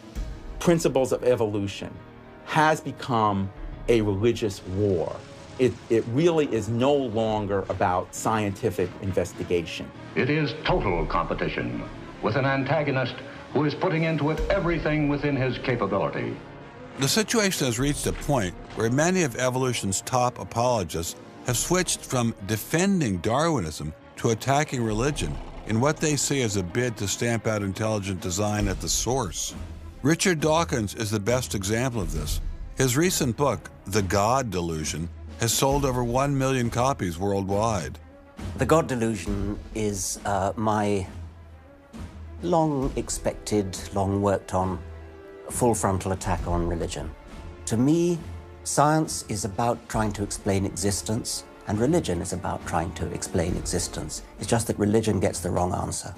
principles of evolution has become a religious war. It really is no longer about scientific investigation. It is total competition with an antagonist who is putting into it everything within his capability. The situation has reached a point where many of evolution's top apologists have switched from defending Darwinism to attacking religion in what they see as a bid to stamp out intelligent design at the source. Richard Dawkins is the best example of this. His recent book, The God Delusion, has sold over 1 million copies worldwide. The God Delusion is my long-expected, long-worked-on, full-frontal attack on religion. To me, science is about trying to explain existence, and religion is about trying to explain existence. It's just that religion gets the wrong answer.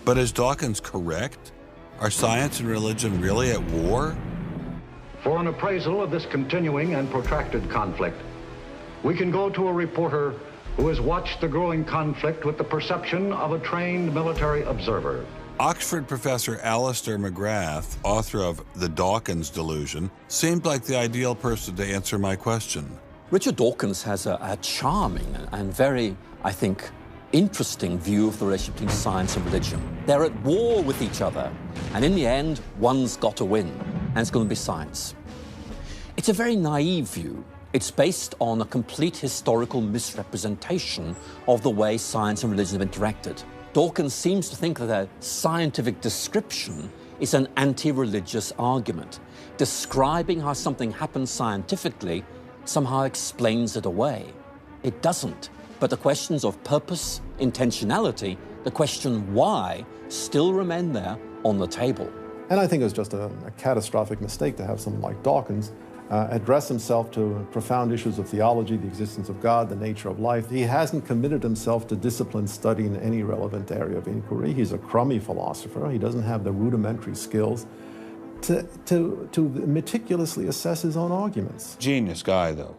But is Dawkins correct? Are science and religion really at war? For an appraisal of this continuing and protracted conflict, we can go to a reporter who has watched the growing conflict with the perception of a trained military observer. Oxford professor Alistair McGrath, author of The Dawkins Delusion, seemed like the ideal person to answer my question. Richard Dawkins has a charming and very, I think, interesting view of the relationship between science and religion. They're at war with each other, and in the end, one's got to win, and it's going to be science. It's a very naive view. It's based on a complete historical misrepresentation of the way science and religion have interacted. Dawkins seems to think that a scientific description is an anti-religious argument. Describing how something happens scientifically somehow explains it away. It doesn't. But the questions of purpose, intentionality, the question why, still remain there on the table. And I think it was just a catastrophic mistake to have someone like Dawkins address himself to profound issues of theology, the existence of God, the nature of life. He hasn't committed himself to disciplined study in any relevant area of inquiry. He's a crummy philosopher. He doesn't have the rudimentary skills to meticulously assess his own arguments. Genius guy, though.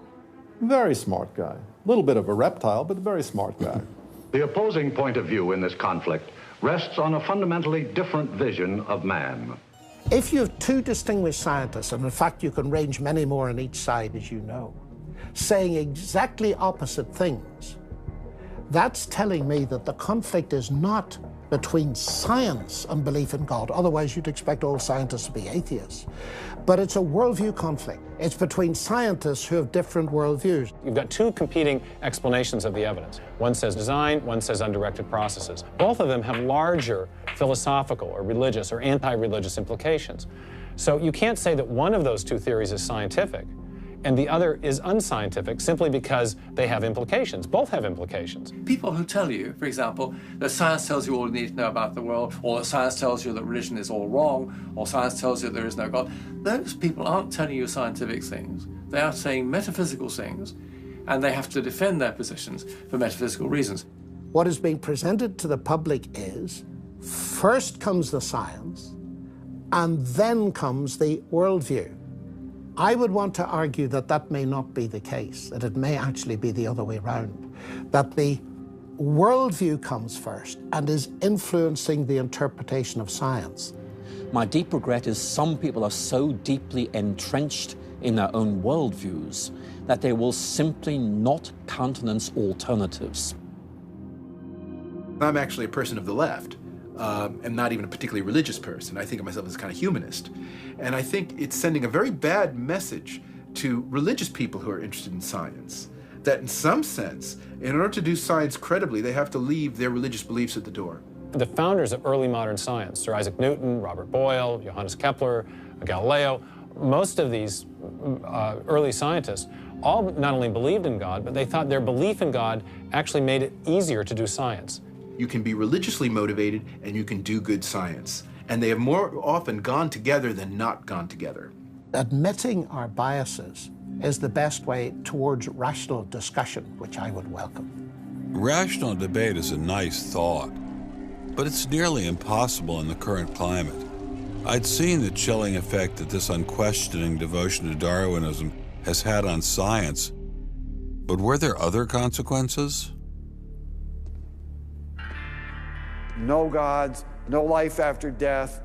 Very smart guy. A little bit of a reptile, but a very smart guy. The opposing point of view in this conflict rests on a fundamentally different vision of man. If you have two distinguished scientists, and in fact you can range many more on each side, as you know, saying exactly opposite things, that's telling me that the conflict is not between science and belief in God. Otherwise, you'd expect all scientists to be atheists. But it's a worldview conflict. It's between scientists who have different worldviews. You've got two competing explanations of the evidence. One says design, one says undirected processes. Both of them have larger philosophical or religious or anti-religious implications. So you can't say that one of those two theories is scientific and the other is unscientific simply because they have implications. Both have implications. People who tell you, for example, that science tells you all you need to know about the world, or that science tells you that religion is all wrong, or science tells you there is no God, those people aren't telling you scientific things. They are saying metaphysical things, and they have to defend their positions for metaphysical reasons. What is being presented to the public is, first comes the science, and then comes the worldview. I would want to argue that that may not be the case, that it may actually be the other way around, that the worldview comes first and is influencing the interpretation of science. My deep regret is some people are so deeply entrenched in their own worldviews that they will simply not countenance alternatives. I'm actually a person of the left. And not even a particularly religious person. I think of myself as a kind of humanist. And I think it's sending a very bad message to religious people who are interested in science, that in some sense, in order to do science credibly, they have to leave their religious beliefs at the door. The founders of early modern science, Sir Isaac Newton, Robert Boyle, Johannes Kepler, Galileo, most of these early scientists all not only believed in God, but they thought their belief in God actually made it easier to do science. You can be religiously motivated and you can do good science. And they have more often gone together than not gone together. Admitting our biases is the best way towards rational discussion, which I would welcome. Rational debate is a nice thought, but it's nearly impossible in the current climate. I'd seen the chilling effect that this unquestioning devotion to Darwinism has had on science, but were there other consequences? No gods, no life after death,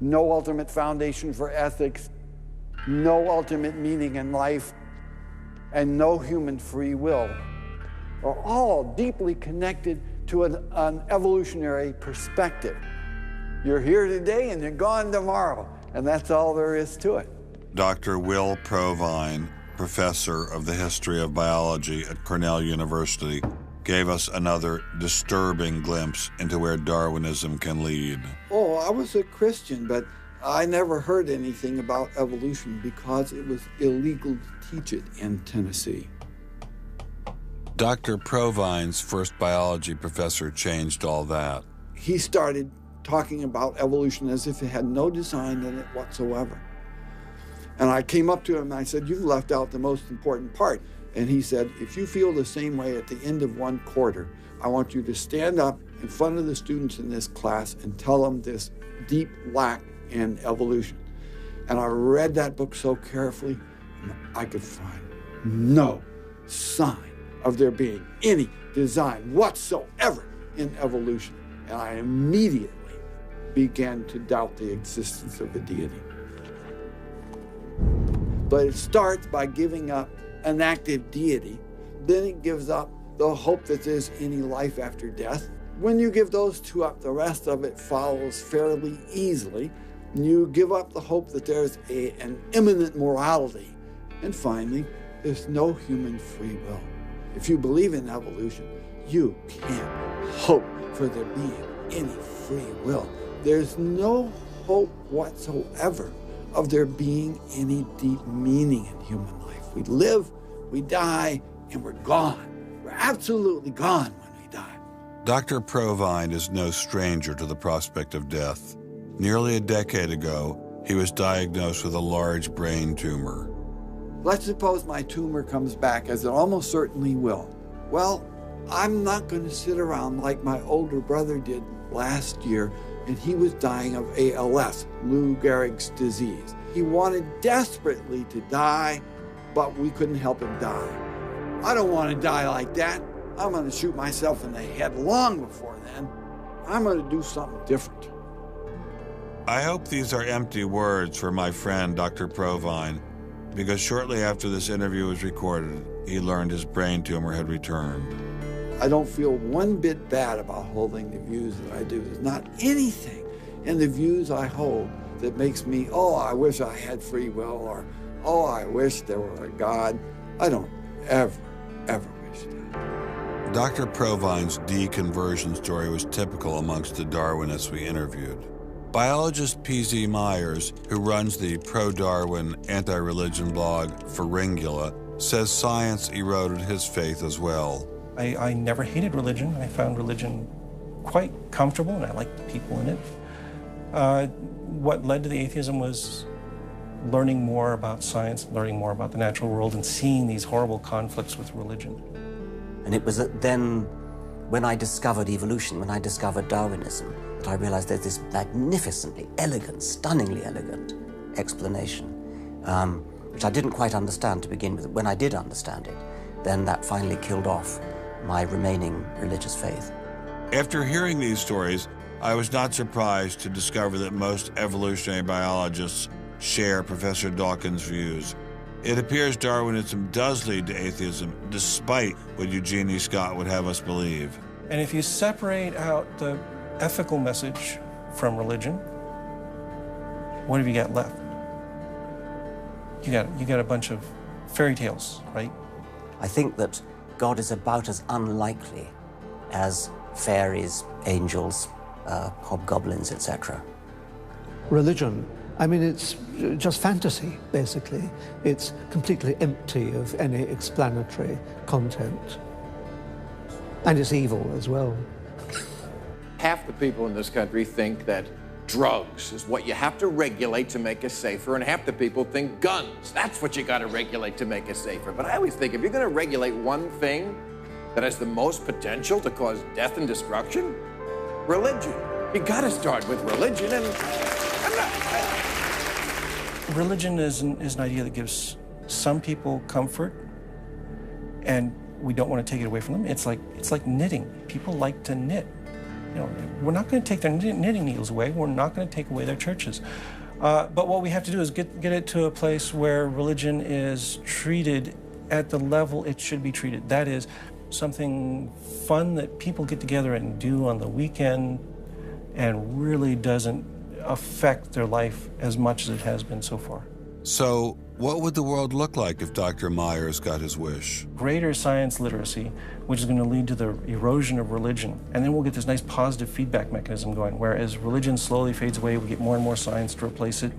no ultimate foundation for ethics, no ultimate meaning in life, and no human free will are all deeply connected to an evolutionary perspective. You're here today and you're gone tomorrow, and that's all there is to it. Dr. Will Provine, professor of the history of biology at Cornell University, gave us another disturbing glimpse into where Darwinism can lead. Oh, I was a Christian, but I never heard anything about evolution because it was illegal to teach it in Tennessee. Dr. Provine's first biology professor changed all that. He started talking about evolution as if it had no design in it whatsoever. And I came up to him and I said, "You've left out the most important part." And he said, "If you feel the same way at the end of one quarter, I want you to stand up in front of the students in this class and tell them this deep lack in evolution." And I read that book so carefully, and I could find no sign of there being any design whatsoever in evolution. And I immediately began to doubt the existence of a deity. But it starts by giving up an active deity, then it gives up the hope that there's any life after death. When you give those two up, the rest of it follows fairly easily. You give up the hope that there's an immanent morality. And finally, there's no human free will. If you believe in evolution, you can't hope for there being any free will. There's no hope whatsoever of there being any deep meaning in human life. We live, we die, and we're gone. We're absolutely gone when we die. Dr. Provind is no stranger to the prospect of death. Nearly a decade ago, he was diagnosed with a large brain tumor. Let's suppose my tumor comes back, as it almost certainly will. Well, I'm not going to sit around like my older brother did last year, and he was dying of ALS, Lou Gehrig's disease. He wanted desperately to die, but we couldn't help him die. I don't want to die like that. I'm going to shoot myself in the head long before then. I'm going to do something different. I hope these are empty words for my friend, Dr. Provind, because shortly after this interview was recorded, he learned his brain tumor had returned. I don't feel one bit bad about holding the views that I do. There's not anything in the views I hold that makes me, oh, I wish I had free will, or, oh, I wish there were a God. I don't ever wish that. Dr. Provind's deconversion story was typical amongst the Darwinists we interviewed. Biologist P.Z. Myers, who runs the pro-Darwin, anti-religion blog Pharyngula, says science eroded his faith as well. I never hated religion. I found religion quite comfortable, and I liked the people in it. What led to the atheism was learning more about science, learning more about the natural world, and seeing these horrible conflicts with religion. And it was then, when I discovered evolution, when I discovered Darwinism, that I realized there's this magnificently elegant, stunningly elegant explanation, which I didn't quite understand to begin with. When I did understand it, then that finally killed off my remaining religious faith. After hearing these stories, I was not surprised to discover that most evolutionary biologists share Professor Dawkins' views. It appears Darwinism does lead to atheism, despite what Eugenie Scott would have us believe. And if you separate out the ethical message from religion, what have you got left? You got a bunch of fairy tales, right? I think that God is about as unlikely as fairies, angels, hobgoblins, etc. Religion, I mean, it's just fantasy, basically. It's completely empty of any explanatory content. And it's evil as well. Half the people in this country think that drugs is what you have to regulate to make us safer, and half the people think guns, that's what you got to regulate to make us safer. But I always think if you're going to regulate one thing that has the most potential to cause death and destruction, religion. You got to start with religion, and Religion is an idea that gives some people comfort, and we don't want to take it away from them. It's like knitting. People like to knit. You know, we're not going to take their knitting needles away. We're not going to take away their churches. But what we have to do is get it to a place where religion is treated at the level it should be treated. That is, something fun that people get together and do on the weekend and really doesn't affect their life as much as it has been so far. So, what would the world look like if Dr. Myers got his wish? Greater science literacy, which is going to lead to the erosion of religion. And then we'll get this nice positive feedback mechanism going, where as religion slowly fades away, we get more and more science to replace it.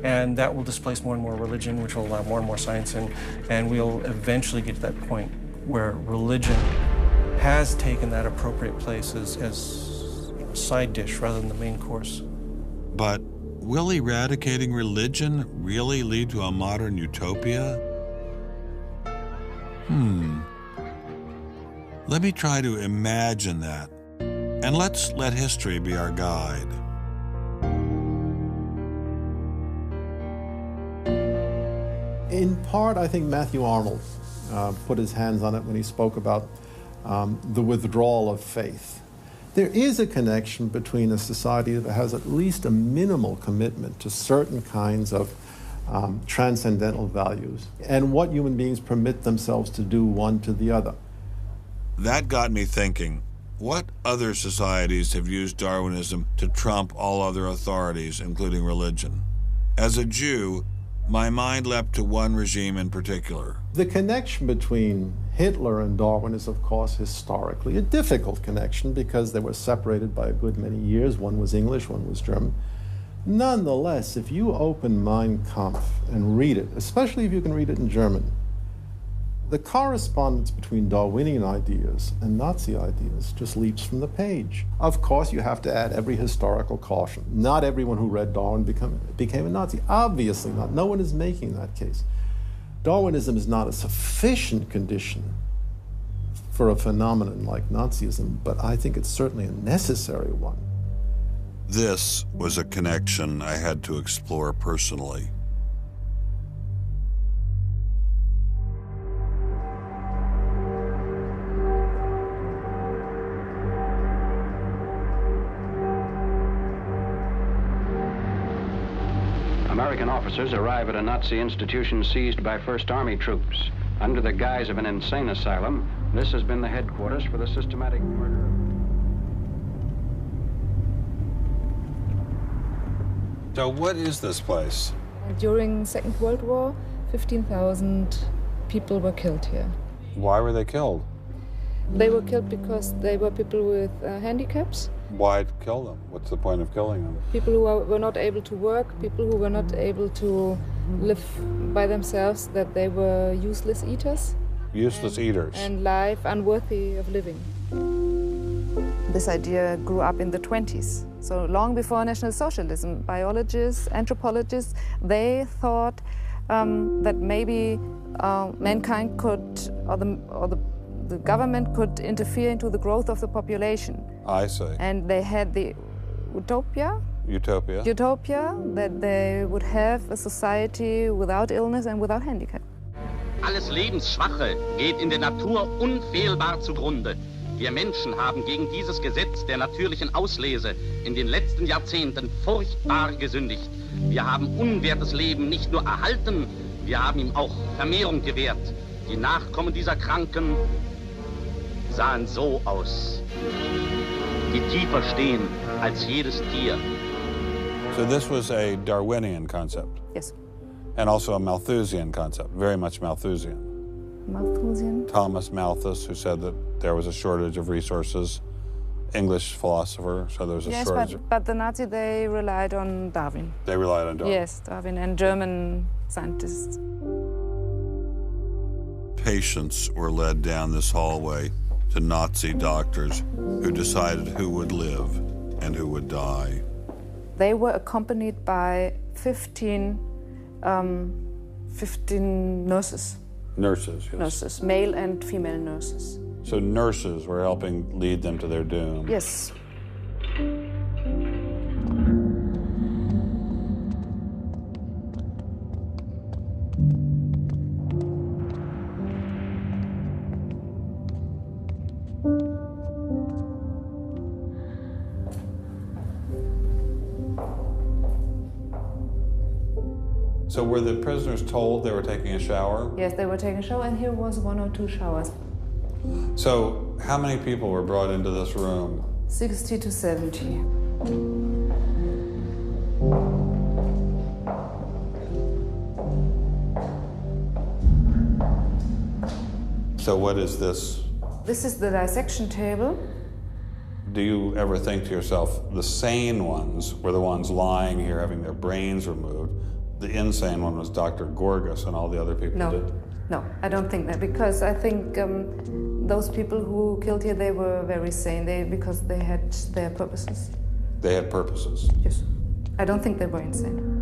And that will displace more and more religion, which will allow more and more science in. And we'll eventually get to that point where religion has taken that appropriate place as a side dish rather than the main course. But will eradicating religion really lead to a modern utopia? Let me try to imagine that, and let's let history be our guide. In part, I think Matthew Arnold put his hands on it when he spoke about the withdrawal of faith. There is a connection between a society that has at least a minimal commitment to certain kinds of transcendental values and what human beings permit themselves to do one to the other. That got me thinking, what other societies have used Darwinism to trump all other authorities, including religion? As a Jew, My mind leapt to one regime in particular. The connection between Hitler and Darwin is, of course, historically a difficult connection because they were separated by a good many years. One was English, one was German. Nonetheless, if you open Mein Kampf and read it, especially if you can read it in German, the correspondence between Darwinian ideas and Nazi ideas just leaps from the page. Of course, you have to add every historical caution. Not everyone who read Darwin became a Nazi. Obviously not. No one is making that case. Darwinism is not a sufficient condition for a phenomenon like Nazism, but I think it's certainly a necessary one. This was a connection I had to explore personally. American officers arrive at a Nazi institution seized by First Army troops. Under the guise of an insane asylum, this has been the headquarters for the systematic murder. So what is this place? During Second World War, 15,000 people were killed here. Why were they killed? They were killed because they were people with handicaps. Why kill them? What's the point of killing them? People who were not able to work, people who were not able to live by themselves, that they were useless eaters. Useless eaters. And life unworthy of living. This idea grew up in the 20s. So long before National Socialism, biologists, anthropologists, they thought that maybe mankind could, or the government could interfere into the growth of the population. I see. And they had the utopia that they would have a society without illness and without handicap. Alles Lebensschwache geht in der Natur unfehlbar zugrunde. Wir Menschen haben gegen dieses Gesetz der natürlichen Auslese in den letzten Jahrzehnten furchtbar gesündigt. Wir haben unwertes Leben nicht nur erhalten, wir haben ihm auch Vermehrung gewährt. Die Nachkommen dieser Kranken sahen so aus, die tiefer stehen als jedes Tier. So this was a Darwinian concept? Yes. And also a Malthusian concept, very much Malthusian. Malthusian? Thomas Malthus, who said that there was a shortage of resources, English philosopher, so there was a shortage. Yes, but the Nazis, they relied on Darwin. They relied on Darwin? Yes, Darwin and German scientists. Patients were led down this hallway to Nazi doctors who decided who would live and who would die. They were accompanied by 15 nurses. Nurses, yes. Nurses, male and female nurses. So nurses were helping lead them to their doom. Yes. So were the prisoners told they were taking a shower? Yes, they were taking a shower, and here was 1 or 2 showers. So how many people were brought into this room? 60 to 70. So what is this? This is the dissection table. Do you ever think to yourself, the sane ones were the ones lying here having their brains removed? The insane one was Dr. Gorgas and all the other people did? No, I don't think that, because I think those people who killed here, they were very sane, because they had their purposes. They had purposes? Yes. I don't think they were insane.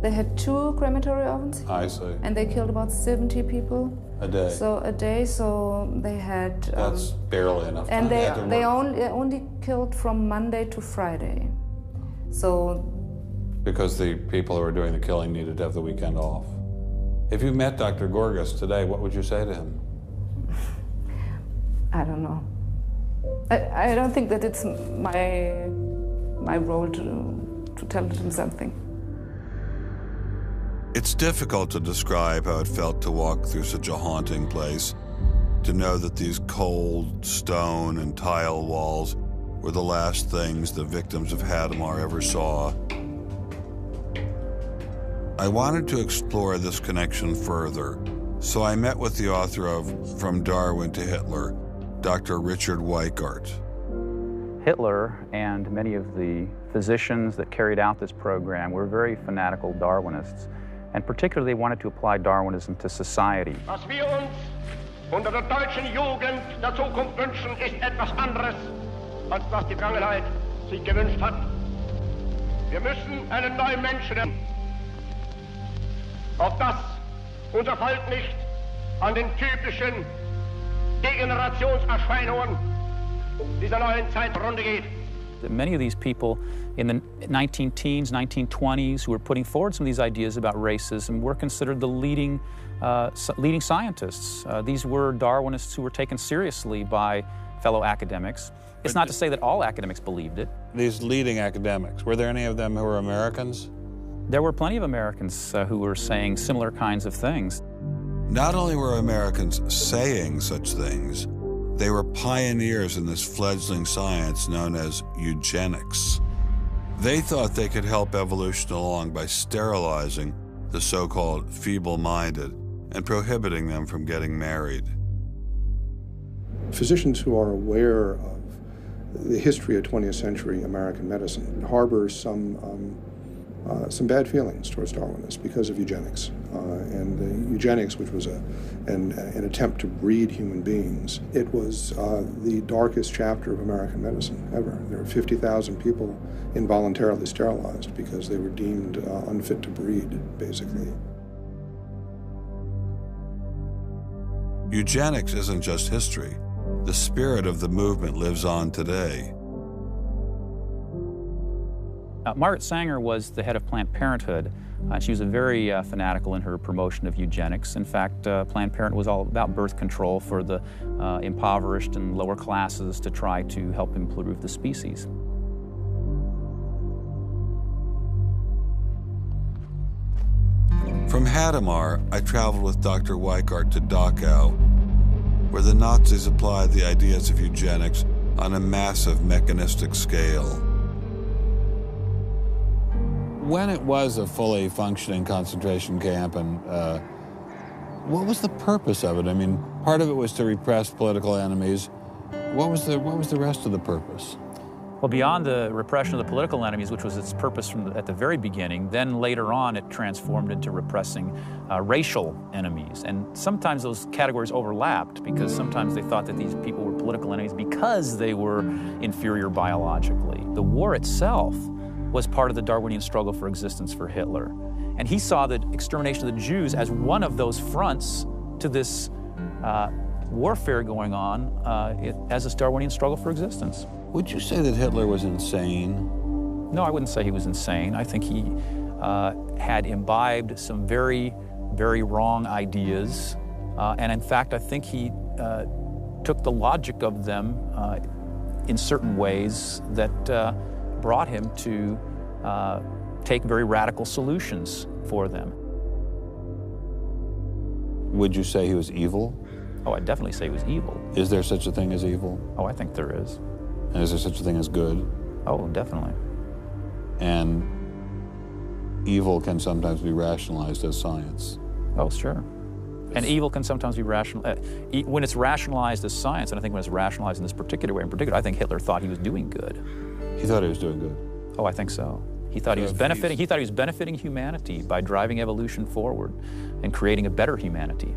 They had 2 crematory ovens. I see. And they killed about 70 people. A day? So a day, so they had... That's barely enough time. And they only killed from Monday to Friday. So... Because the people who were doing the killing needed to have the weekend off. If you met Dr. Gorgas today, what would you say to him? I don't know. I don't think that it's my role to tell him something. It's difficult to describe how it felt to walk through such a haunting place, to know that these cold stone and tile walls were the last things the victims of Hadamar ever saw. I wanted to explore this connection further, so I met with the author of From Darwin to Hitler, Dr. Richard Weikart. Hitler and many of the physicians that carried out this program were very fanatical Darwinists, and particularly they wanted to apply Darwinism to society. Was wir uns unter der deutschen Jugend der Zukunft wünschen, ist etwas anderes, als was die Vergangenheit sich gewünscht hat. Wir müssen einen neuen Menschen, auf das unser Volk nicht an den typischen Degenerationserscheinungen dieser neuen Zeit zugrunde geht. Many of these people in the 19-teens, 1920s, who were putting forward some of these ideas about racism were considered the leading scientists. These were Darwinists who were taken seriously by fellow academics. It's not to say that all academics believed it. These leading academics, were there any of them who were Americans? There were plenty of Americans who were saying similar kinds of things. Not only were Americans saying such things, they were pioneers in this fledgling science known as eugenics. They thought they could help evolution along by sterilizing the so-called feeble-minded and prohibiting them from getting married. Physicians who are aware of the history of 20th century American medicine harbor some bad feelings towards Darwinists because of eugenics. And eugenics, which was an attempt to breed human beings, it was the darkest chapter of American medicine ever. There were 50,000 people involuntarily sterilized because they were deemed unfit to breed, basically. Eugenics isn't just history. The spirit of the movement lives on today. Margaret Sanger was the head of Planned Parenthood. She was a very fanatical in her promotion of eugenics. In fact, Planned Parenthood was all about birth control for the impoverished and lower classes to try to help improve the species. From Hadamar, I traveled with Dr. Weikart to Dachau, where the Nazis applied the ideas of eugenics on a massive mechanistic scale. When it was a fully functioning concentration camp, and what was the purpose of it? I mean, part of it was to repress political enemies. What was the rest of the purpose? Well, beyond the repression of the political enemies, which was its purpose at the very beginning, then later on it transformed into repressing racial enemies. And sometimes those categories overlapped because sometimes they thought that these people were political enemies because they were inferior biologically. The war itself was part of the Darwinian struggle for existence for Hitler. And he saw the extermination of the Jews as one of those fronts to this warfare going on as this Darwinian struggle for existence. Would you say that Hitler was insane? No, I wouldn't say he was insane. I think he had imbibed some very, very wrong ideas. And in fact, I think he took the logic of them in certain ways that brought him to take very radical solutions for them. Would you say he was evil? Oh, I'd definitely say he was evil. Is there such a thing as evil? Oh, I think there is. And is there such a thing as good? Oh, definitely. And evil can sometimes be rationalized as science. Oh, sure. And evil can sometimes be rational. When it's rationalized as science, and I think when it's rationalized in this particular way, I think Hitler thought he was doing good. He thought he was doing good? Oh, I think so. He thought he was benefiting. He thought he was benefiting humanity by driving evolution forward and creating a better humanity.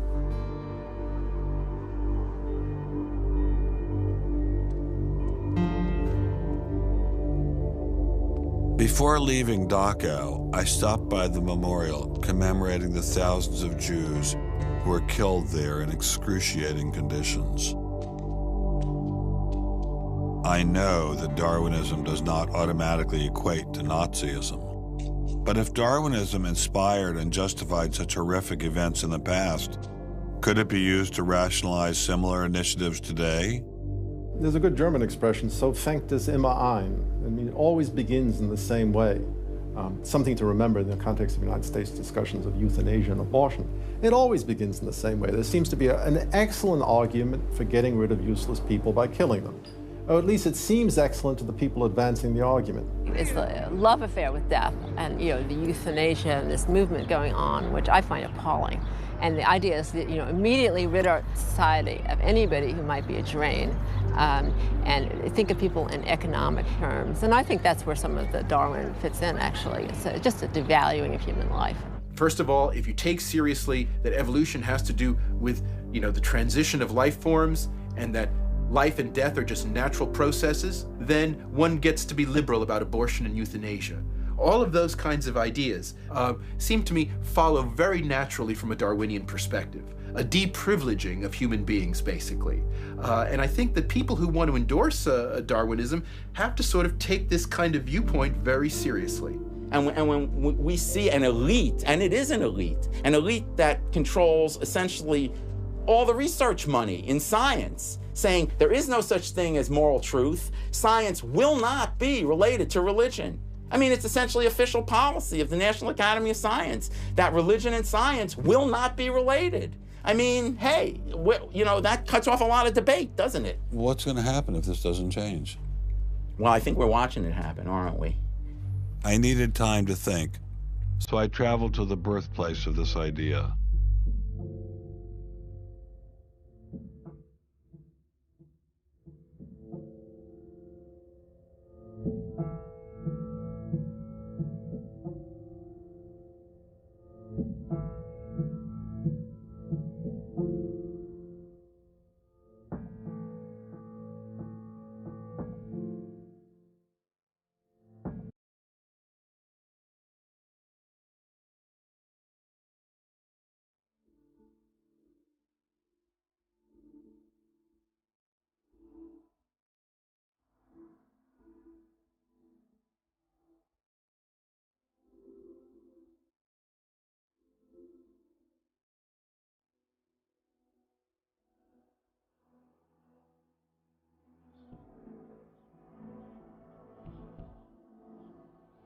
Before leaving Dachau, I stopped by the memorial commemorating the thousands of Jews who were killed there in excruciating conditions. I know that Darwinism does not automatically equate to Nazism. But if Darwinism inspired and justified such horrific events in the past, could it be used to rationalize similar initiatives today? There's a good German expression, so fängt es immer an. I mean, it always begins in the same way. Something to remember in the context of United States discussions of euthanasia and abortion. It always begins in the same way. There seems to be an excellent argument for getting rid of useless people by killing them. Or at least it seems excellent to the people advancing the argument. It's a love affair with death and, the euthanasia and this movement going on, which I find appalling. And the idea is that, immediately rid our society of anybody who might be a drain, and think of people in economic terms. And I think that's where some of the Darwin fits in, actually. It's just a devaluing of human life. First of all, if you take seriously that evolution has to do with, the transition of life forms, and that life and death are just natural processes, then one gets to be liberal about abortion and euthanasia. All of those kinds of ideas seem to me follow very naturally from a Darwinian perspective, a deprivileging of human beings, basically. And I think that people who want to endorse Darwinism have to sort of take this kind of viewpoint very seriously. And when we see an elite, and it is an elite that controls essentially all the research money in science, saying there is no such thing as moral truth, science will not be related to religion. I mean, it's essentially official policy of the National Academy of Science that religion and science will not be related. I mean, hey, that cuts off a lot of debate, doesn't it? What's going to happen if this doesn't change? Well, I think we're watching it happen, aren't we? I needed time to think, so I traveled to the birthplace of this idea.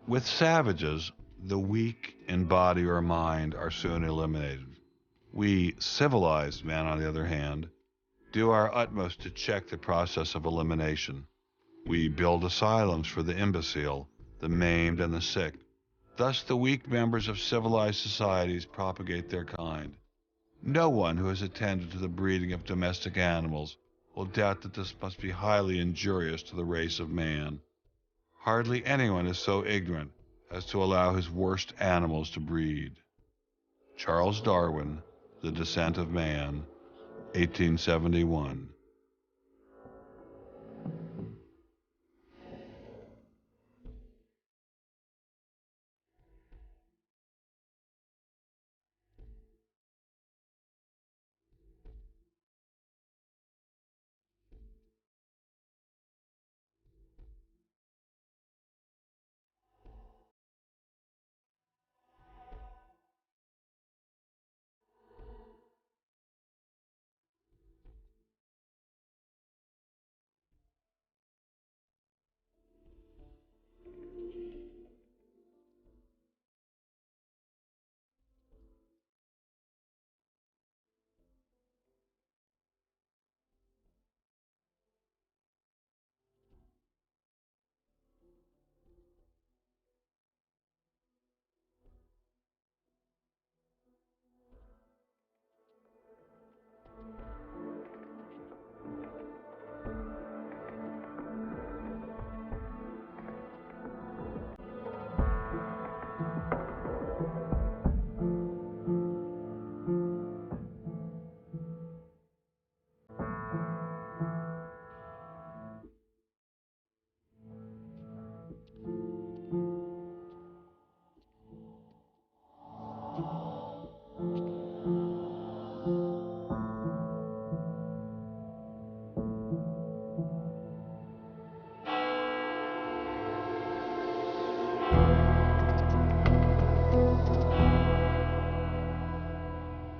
With savages, the weak in body or mind are soon eliminated. We civilized men, on the other hand, do our utmost to check the process of elimination. We build asylums for the imbecile, the maimed, and the sick. Thus, the weak members of civilized societies propagate their kind. No one who has attended to the breeding of domestic animals will doubt that this must be highly injurious to the race of man. Hardly anyone is so ignorant as to allow his worst animals to breed. Charles Darwin, The Descent of Man, 1871.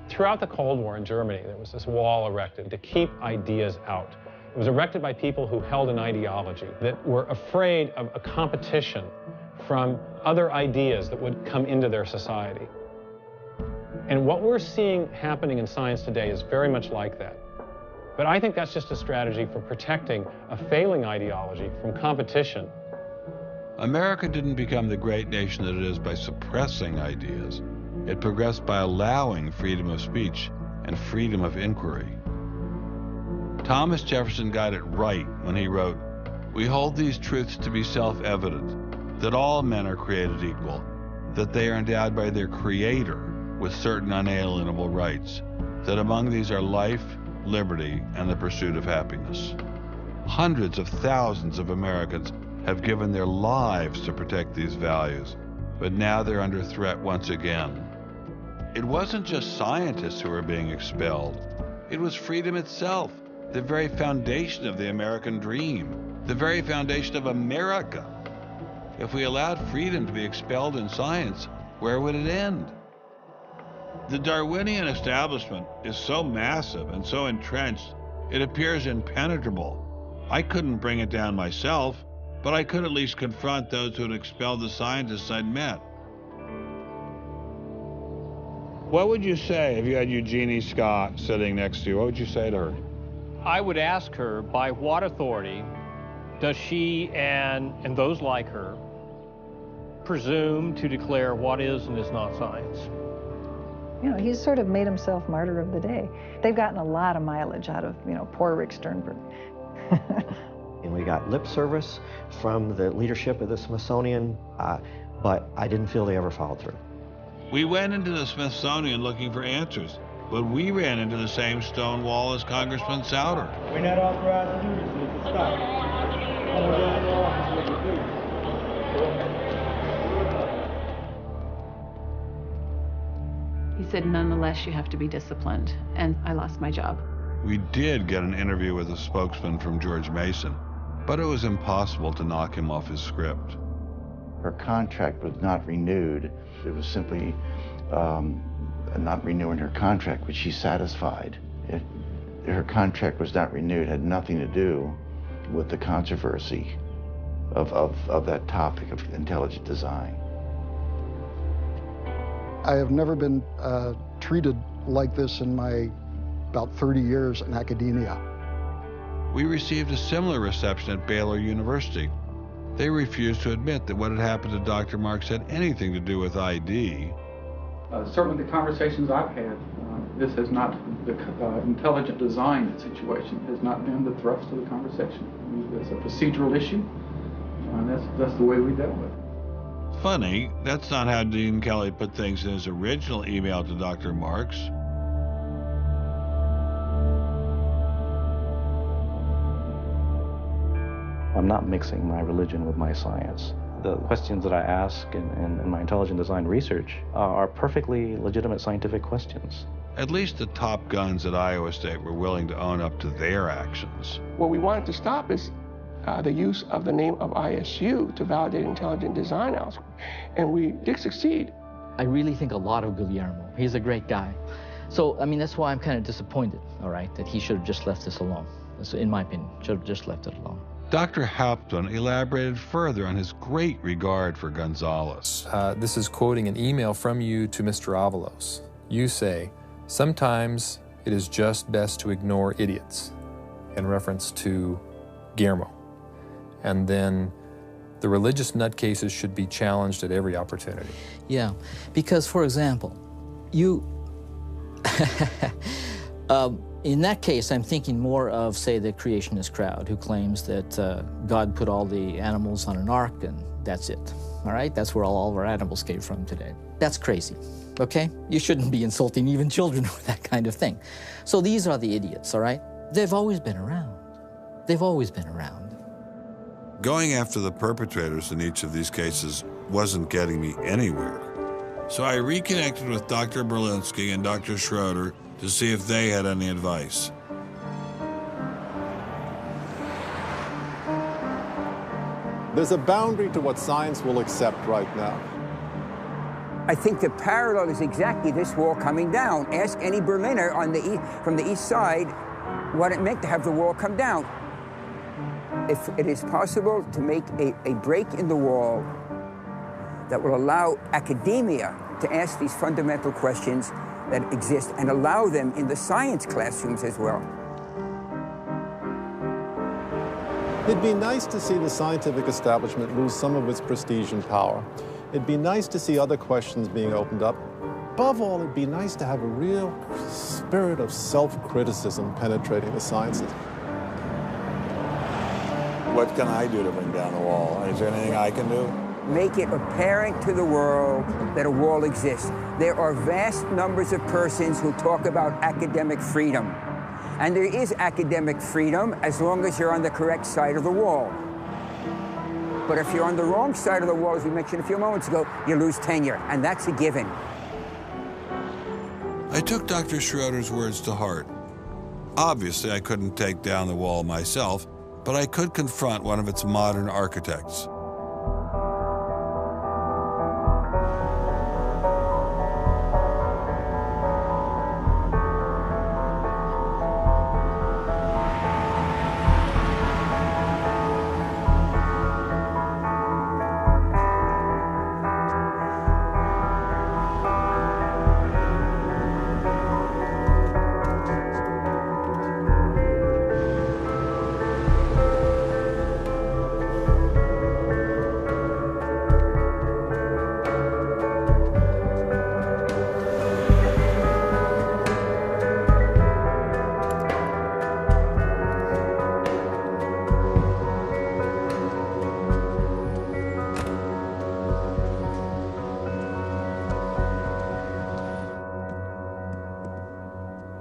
Throughout the Cold War in Germany, there was this wall erected to keep ideas out. It was erected by people who held an ideology, that were afraid of a competition from other ideas that would come into their society. And what we're seeing happening in science today is very much like that. But I think that's just a strategy for protecting a failing ideology from competition. America didn't become the great nation that it is by suppressing ideas. It progressed by allowing freedom of speech and freedom of inquiry. Thomas Jefferson got it right when he wrote, "We hold these truths to be self-evident, that all men are created equal, that they are endowed by their Creator with certain unalienable rights, that among these are life, liberty, and the pursuit of happiness." Hundreds of thousands of Americans have given their lives to protect these values, but now they're under threat once again. It wasn't just scientists who were being expelled. It was freedom itself, the very foundation of the American dream, the very foundation of America. If we allowed freedom to be expelled in science, where would it end? The Darwinian establishment is so massive and so entrenched, it appears impenetrable. I couldn't bring it down myself, but I could at least confront those who had expelled the scientists I'd met. What would you say if you had Eugenie Scott sitting next to you? What would you say to her? I would ask her, by what authority does she and those like her presume to declare what is and is not science? You know, he's sort of made himself martyr of the day. They've gotten a lot of mileage out of, poor Rick Sternberg. And we got lip service from the leadership of the Smithsonian, but I didn't feel they ever followed through. We went into the Smithsonian looking for answers, but we ran into the same stone wall as Congressman Souter. We're not authorized to do this, so you can stop. Come down to the office with you, please. He said, nonetheless, you have to be disciplined, and I lost my job. We did get an interview with a spokesman from George Mason, but it was impossible to knock him off his script. Her contract was not renewed. It was simply not renewing her contract, which she's satisfied. Her contract was not renewed, had nothing to do with the controversy of that topic of intelligent design. I have never been treated like this in my about 30 years in academia. We received a similar reception at Baylor University. They refused to admit that what had happened to Dr. Marks had anything to do with ID. Certainly the conversations I've had, this has not, the intelligent design situation has not been the thrust of the conversation. It's a procedural issue, and that's the way we dealt with it. Funny, that's not how Dean Kelly put things in his original email to Dr. Marks. I'm not mixing my religion with my science. The questions that I ask in my intelligent design research are perfectly legitimate scientific questions. At least the top guns at Iowa State were willing to own up to their actions. What we wanted to stop is the use of the name of ISU to validate intelligent design algorithms, and we did succeed. I really think a lot of Guillermo. He's a great guy. So, I mean, that's why I'm kind of disappointed, all right, that he should have just left this alone. So, in my opinion, should have just left it alone. Dr. Hauptmann elaborated further on his great regard for Gonzalez. This is quoting an email from you to Mr. Avalos. You say, "Sometimes it is just best to ignore idiots," in reference to Guillermo. And then the religious nutcases should be challenged at every opportunity. Yeah, because, for example, you... in that case, I'm thinking more of, say, the creationist crowd who claims that God put all the animals on an ark and that's it, all right? That's where all of our animals came from today. That's crazy, okay? You shouldn't be insulting even children with that kind of thing. So these are the idiots, all right? They've always been around. They've always been around. Going after the perpetrators in each of these cases wasn't getting me anywhere. So I reconnected with Dr. Berlinski and Dr. Schroeder to see if they had any advice. There's a boundary to what science will accept right now. I think the parallel is exactly this wall coming down. Ask any Berliner on the from the east side what it meant to have the wall come down. If it is possible to make a break in the wall that will allow academia to ask these fundamental questions that exist and allow them in the science classrooms as well. It'd be nice to see the scientific establishment lose some of its prestige and power. It'd be nice to see other questions being opened up. Above all, it'd be nice to have a real spirit of self-criticism penetrating the sciences. What can I do to bring down the wall? Is there anything I can do? Make it apparent to the world that a wall exists. There are vast numbers of persons who talk about academic freedom. And there is academic freedom as long as you're on the correct side of the wall. But if you're on the wrong side of the wall, as we mentioned a few moments ago, you lose tenure, and that's a given. I took Dr. Schroeder's words to heart. Obviously, I couldn't take down the wall myself, but I could confront one of its modern architects.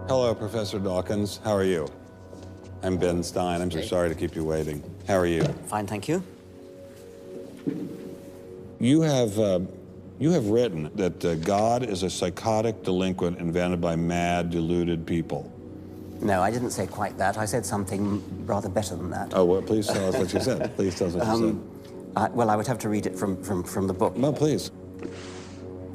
Hello, Professor Dawkins. How are you? I'm Ben Stein. I'm so sorry to keep you waiting. How are you? Fine, thank you. You have written that God is a psychotic delinquent invented by mad, deluded people. No, I didn't say quite that. I said something rather better than that. Oh, well, please tell us what you said. Please tell us what you said. Well, I would have to read it from the book. No, please.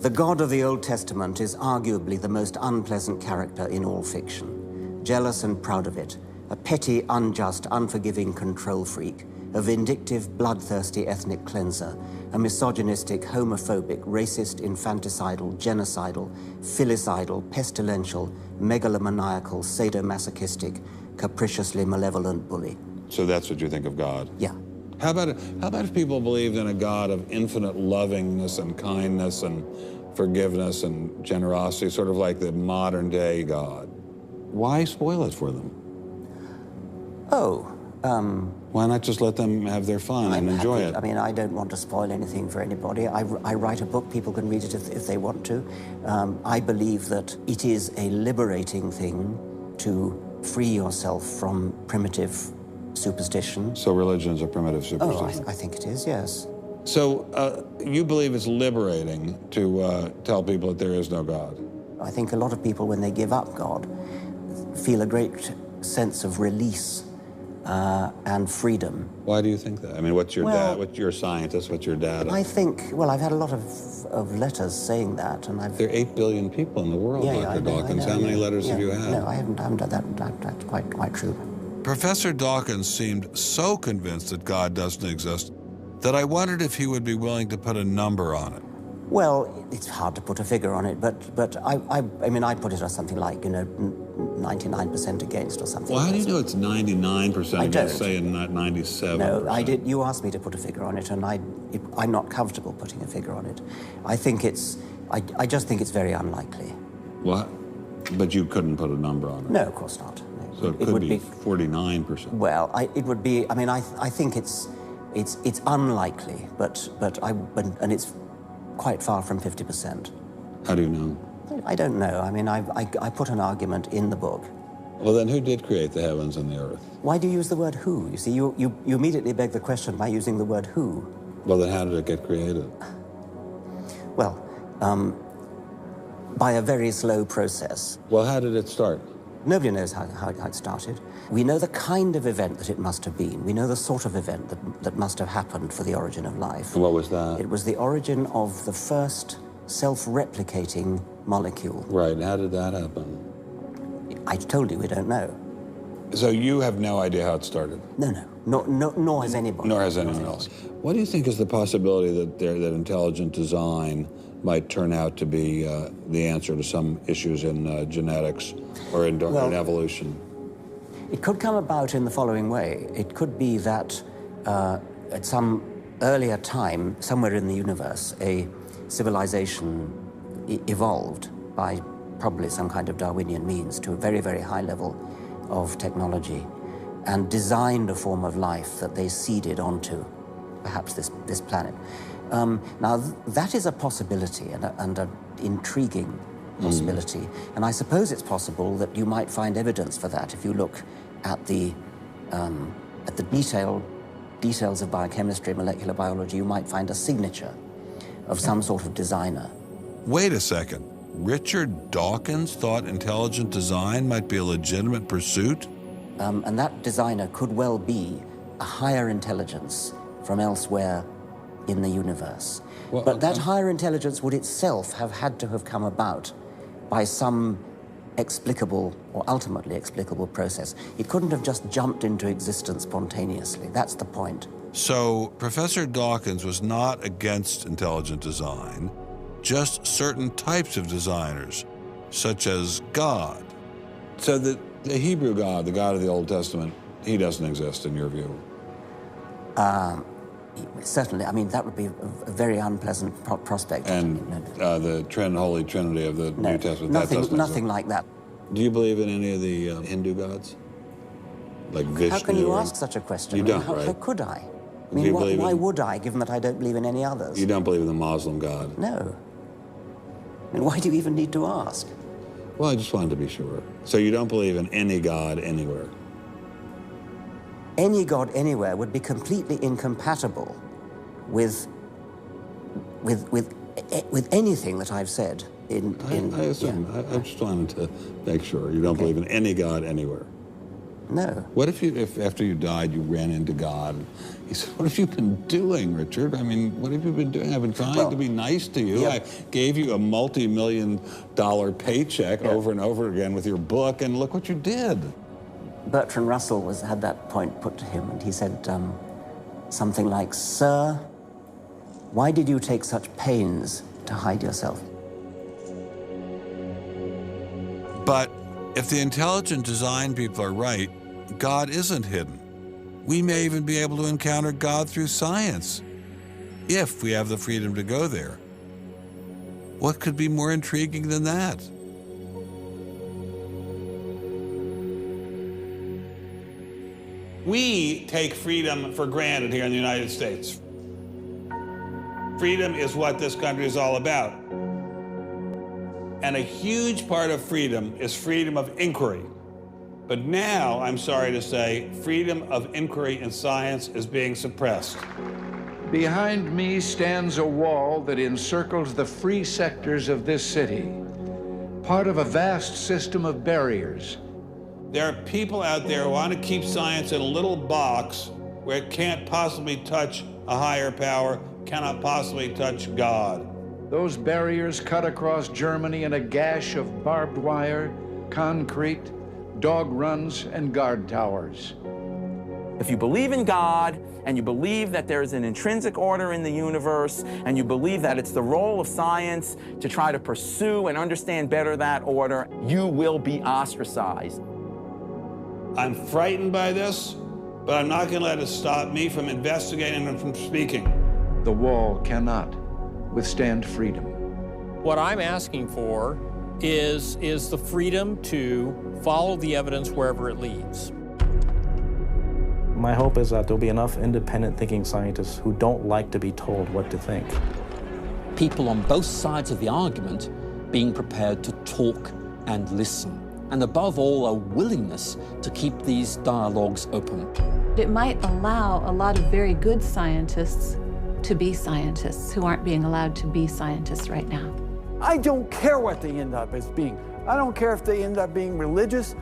The God of the Old Testament is arguably the most unpleasant character in all fiction. Jealous and proud of it, a petty, unjust, unforgiving control freak, a vindictive, bloodthirsty ethnic cleanser, a misogynistic, homophobic, racist, infanticidal, genocidal, filicidal, pestilential, megalomaniacal, sadomasochistic, capriciously malevolent bully. So that's what you think of God? Yeah. How about if people believed in a God of infinite lovingness and kindness and forgiveness and generosity, sort of like the modern day God? Why spoil it for them? Why not just let them have their fun and enjoy it? I mean, I don't want to spoil anything for anybody. I write a book, people can read it if they want to. I believe that it is a liberating thing to free yourself from primitive superstition. So religion is a primitive superstition? Oh, I think it is, yes. So you believe it's liberating to tell people that there is no God? I think a lot of people, when they give up God, feel a great sense of release and freedom. Why do you think that? I mean, what's your dad? What's your scientist? What's your data? I think, well, I've had a lot of letters saying that, and I've... There are 8 billion people in the world, Dr. Dawkins. How many letters have you had? No, I haven't done that. That's quite true. Professor Dawkins seemed so convinced that God doesn't exist that I wondered if he would be willing to put a number on it. Well, it's hard to put a figure on it, but I mean, I'd put it as something like, 99% against or something. Well, how do you know it's 99%? I don't. Say not 97%. No, I did. You asked me to put a figure on it, and I'm not comfortable putting a figure on it. I think I just think it's very unlikely. What? But you couldn't put a number on it? No, of course not. So it could be 49%. Well, it would be. I mean, I think it's unlikely, and it's quite far from 50%. How do you know? I don't know. I mean, I put an argument in the book. Well, then who did create the heavens and the earth? Why do you use the word who? You see, you immediately beg the question by using the word who. Well, then how did it get created? Well, by a very slow process. Well, how did it start? Nobody knows how it started. We know the kind of event that it must have been. We know the sort of event that must have happened for the origin of life. And what was that? It was the origin of the first self-replicating molecule. Right, and how did that happen? I told you we don't know. So you have no idea how it started? No. Nor has anybody. Nor has anyone else. What do you think is the possibility that intelligent design might turn out to be the answer to some issues in genetics or in evolution? It could come about in the following way. It could be that at some earlier time, somewhere in the universe, a civilization evolved by probably some kind of Darwinian means to a very, very high level of technology and designed a form of life that they seeded onto, perhaps this planet. Now, that is a possibility and an intriguing possibility. And I suppose it's possible that you might find evidence for that if you look at the details of biochemistry, molecular biology. You might find a signature of some sort of designer. Wait a second. Richard Dawkins thought intelligent design might be a legitimate pursuit? And that designer could well be a higher intelligence from elsewhere in the universe. Well, but that higher intelligence would itself have had to have come about by some explicable or ultimately explicable process. It couldn't have just jumped into existence spontaneously. That's the point. So Professor Dawkins was not against intelligent design, just certain types of designers, such as God. So the Hebrew God, the God of the Old Testament, he doesn't exist in your view? Certainly. I mean, that would be a very unpleasant prospect. And the Holy Trinity of the New Testament, nothing like that. Do you believe in any of the Hindu gods? Like Vishnu? How can you ask such a question? You don't, right? How could I? I mean, why would I, given that I don't believe in any others? You don't believe in the Muslim God? No. I mean, why do you even need to ask? Well, I just wanted to be sure. So you don't believe in any God anywhere? Any God anywhere would be completely incompatible with anything that I've said. I assume. Yeah. I just wanted to make sure you don't believe in any God anywhere. No. What if after you died you ran into God? He said, "What have you been doing, Richard? I mean, what have you been doing? I've been trying to be nice to you. I gave you a multi-million-dollar paycheck over and over again with your book, and look what you did." Bertrand Russell had that point put to him, and he said something like, "Sir, why did you take such pains to hide yourself?" But if the intelligent design people are right, God isn't hidden. We may even be able to encounter God through science, if we have the freedom to go there. What could be more intriguing than that? We take freedom for granted here in the United States. Freedom is what this country is all about. And a huge part of freedom is freedom of inquiry. But now, I'm sorry to say, freedom of inquiry in science is being suppressed. Behind me stands a wall that encircles the free sectors of this city, part of a vast system of barriers. There are people out there who want to keep science in a little box where it can't possibly touch a higher power, cannot possibly touch God. Those barriers cut across Germany in a gash of barbed wire, concrete, dog runs, and guard towers. If you believe in God, and you believe that there is an intrinsic order in the universe, and you believe that it's the role of science to try to pursue and understand better that order, you will be ostracized. I'm frightened by this, but I'm not going to let it stop me from investigating and from speaking. The wall cannot withstand freedom. What I'm asking for is the freedom to follow the evidence wherever it leads. My hope is that there'll be enough independent thinking scientists who don't like to be told what to think. People on both sides of the argument being prepared to talk and listen. And above all, a willingness to keep these dialogues open. It might allow a lot of very good scientists to be scientists who aren't being allowed to be scientists right now. I don't care what they end up as being. I don't care if they end up being religious,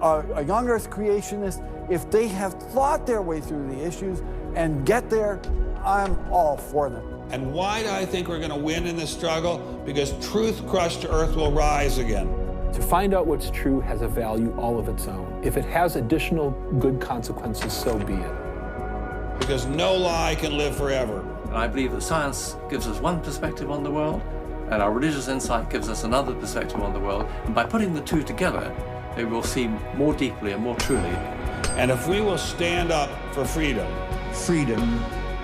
a young earth creationist. If they have thought their way through the issues and get there, I'm all for them. And why do I think we're going to win in this struggle? Because truth-crushed earth will rise again. To find out what's true has a value all of its own. If it has additional good consequences, so be it. because no lie can live forever. And I believe that science gives us one perspective on the world, and our religious insight gives us another perspective on the world. And by putting the two together, they will see more deeply and more truly. And if we will stand up for freedom, freedom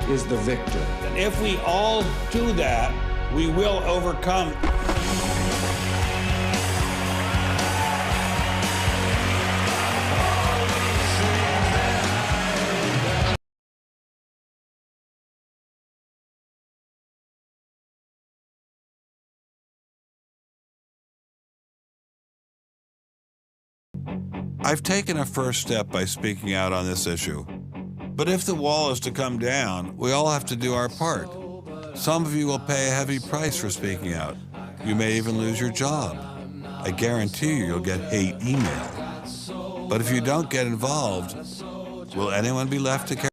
is the victor. And if we all do that, we will overcome. I've taken a first step by speaking out on this issue. But if the wall is to come down, we all have to do our part. Some of you will pay a heavy price for speaking out. You may even lose your job. I guarantee you'll get hate email. But if you don't get involved, will anyone be left to care?